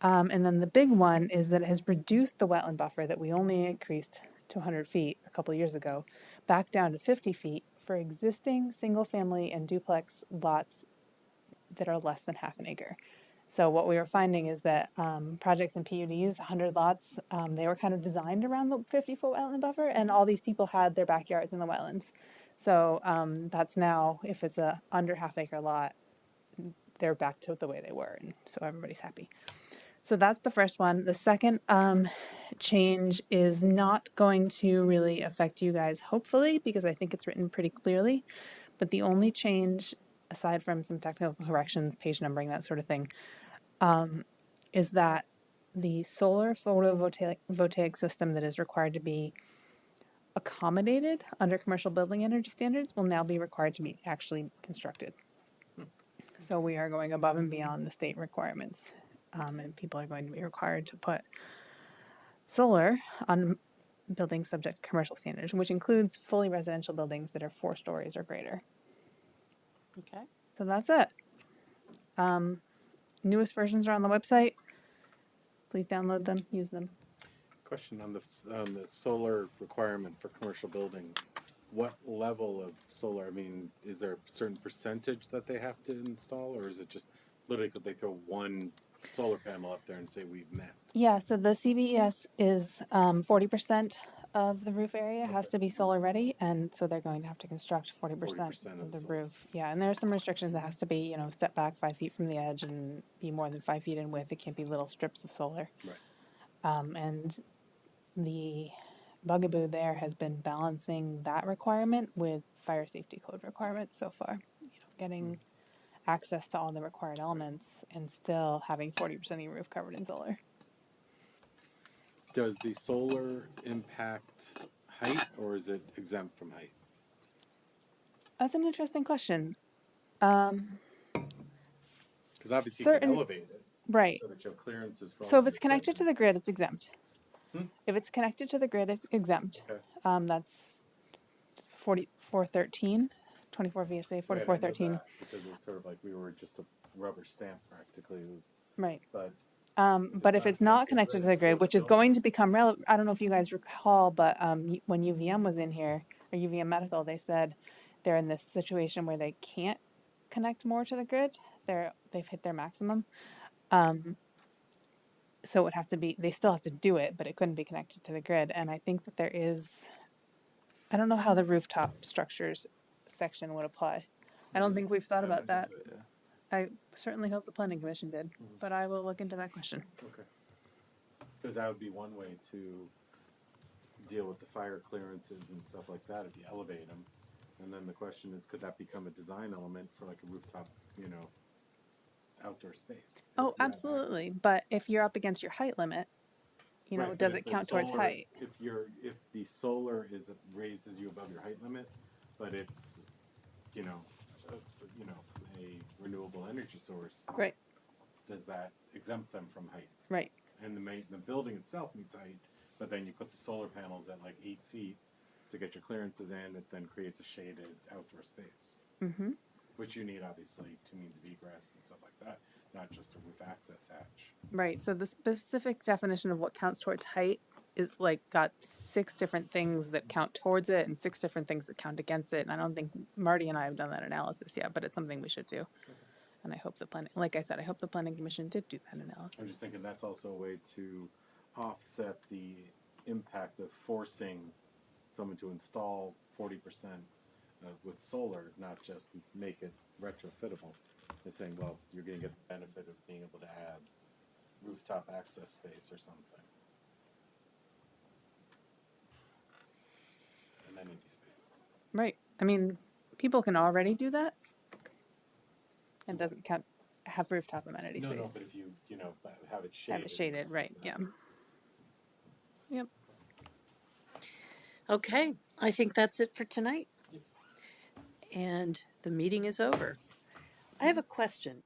And then the big one is that it has reduced the wetland buffer that we only increased to 100 feet a couple years ago, back down to 50 feet for existing single-family and duplex lots that are less than half an acre. So what we were finding is that projects in PUDs, 100 lots, they were kind of designed around the 50-foot wetland buffer, and all these people had their backyards in the wetlands. So that's now, if it's a under half-acre lot, they're back to the way they were, and so everybody's happy. So that's the first one. The second change is not going to really affect you guys, hopefully, because I think it's written pretty clearly. But the only change, aside from some technical corrections, page numbering, that sort of thing, is that the solar photovoltaic system that is required to be accommodated under commercial building energy standards will now be required to be actually constructed. So we are going above and beyond the state requirements, and people are going to be required to put solar on buildings subject to commercial standards, which includes fully residential buildings that are 4 stories or greater. Okay. So that's it. Newest versions are on the website. Please download them, use them. Question on the solar requirement for commercial buildings. What level of solar? I mean, is there a certain percentage that they have to install, or is it just literally could they throw one solar panel up there and say we've met? Yeah, so the CBES is 40% of the roof area has to be solar ready, and so they're going to have to construct 40% of the roof. Yeah, and there are some restrictions. It has to be, step back 5 feet from the edge and be more than 5 feet in width. It can't be little strips of solar. Right. And the bugaboo there has been balancing that requirement with fire safety code requirements so far. Getting access to all the required elements and still having 40% of your roof covered in solar. Does the solar impact height, or is it exempt from height? That's an interesting question. Because obviously you Certain- can elevate it. Right. so that you have clearances for all So of if it's your connected to equipment. the grid, it's exempt. Hmm? If it's connected to the grid, it's exempt. Okay. That's 4413, 24 VSA Right, I know 4413. that, because it was sort of like we were just a rubber stamp practically. It was, Right. but But if it's not connected to the grid, which is going to become relevant, I don't know if you guys recall, but when UVM was in here, or UVM Medical, they said they're in this situation where they can't connect more to the grid. They've hit their maximum. So it would have to be, they still have to do it, but it couldn't be connected to the grid. And I think that there is, I don't know how the rooftop structures section would apply. I don't think we've thought about that. I certainly hope the planning commission did, but I will look into that question. okay, because that would be one way to deal with the fire clearances and stuff like that if you elevate them. And then the question is, could that become a design element for like a rooftop, outdoor space? If Oh, you have absolutely. access. But if you're up against your height limit, Right, but does if it the count towards solar- height? If the solar raises you above your height limit, but it's, a renewable energy source, Right, does that exempt them from height? right. And the building itself meets height, but then you put the solar panels at like 8 feet to get your clearances in, it then creates a shaded outdoor space. Mm-hmm. Which you need obviously to means of egress and stuff like that, not just a roof access hatch. Right. So the specific definition of what counts towards height is like got 6 different things that count towards it and 6 different things that count against it. And I don't think Marty and I have done that analysis yet, but it's something we should do. And I hope like I said, I hope the planning commission did do that analysis. I'm just thinking that's also a way to offset the impact of forcing someone to install 40% with solar, not just make it retrofittable. It's saying, well, you're going to get the benefit of being able to add rooftop access space or something. Amenity space. Right. I mean, people can already do that. And doesn't have rooftop amenity space. No, but if you, have it shaded. Have it shaded, right, yeah. Yep. Okay, I think that's it for tonight. And the meeting is over. I have a question.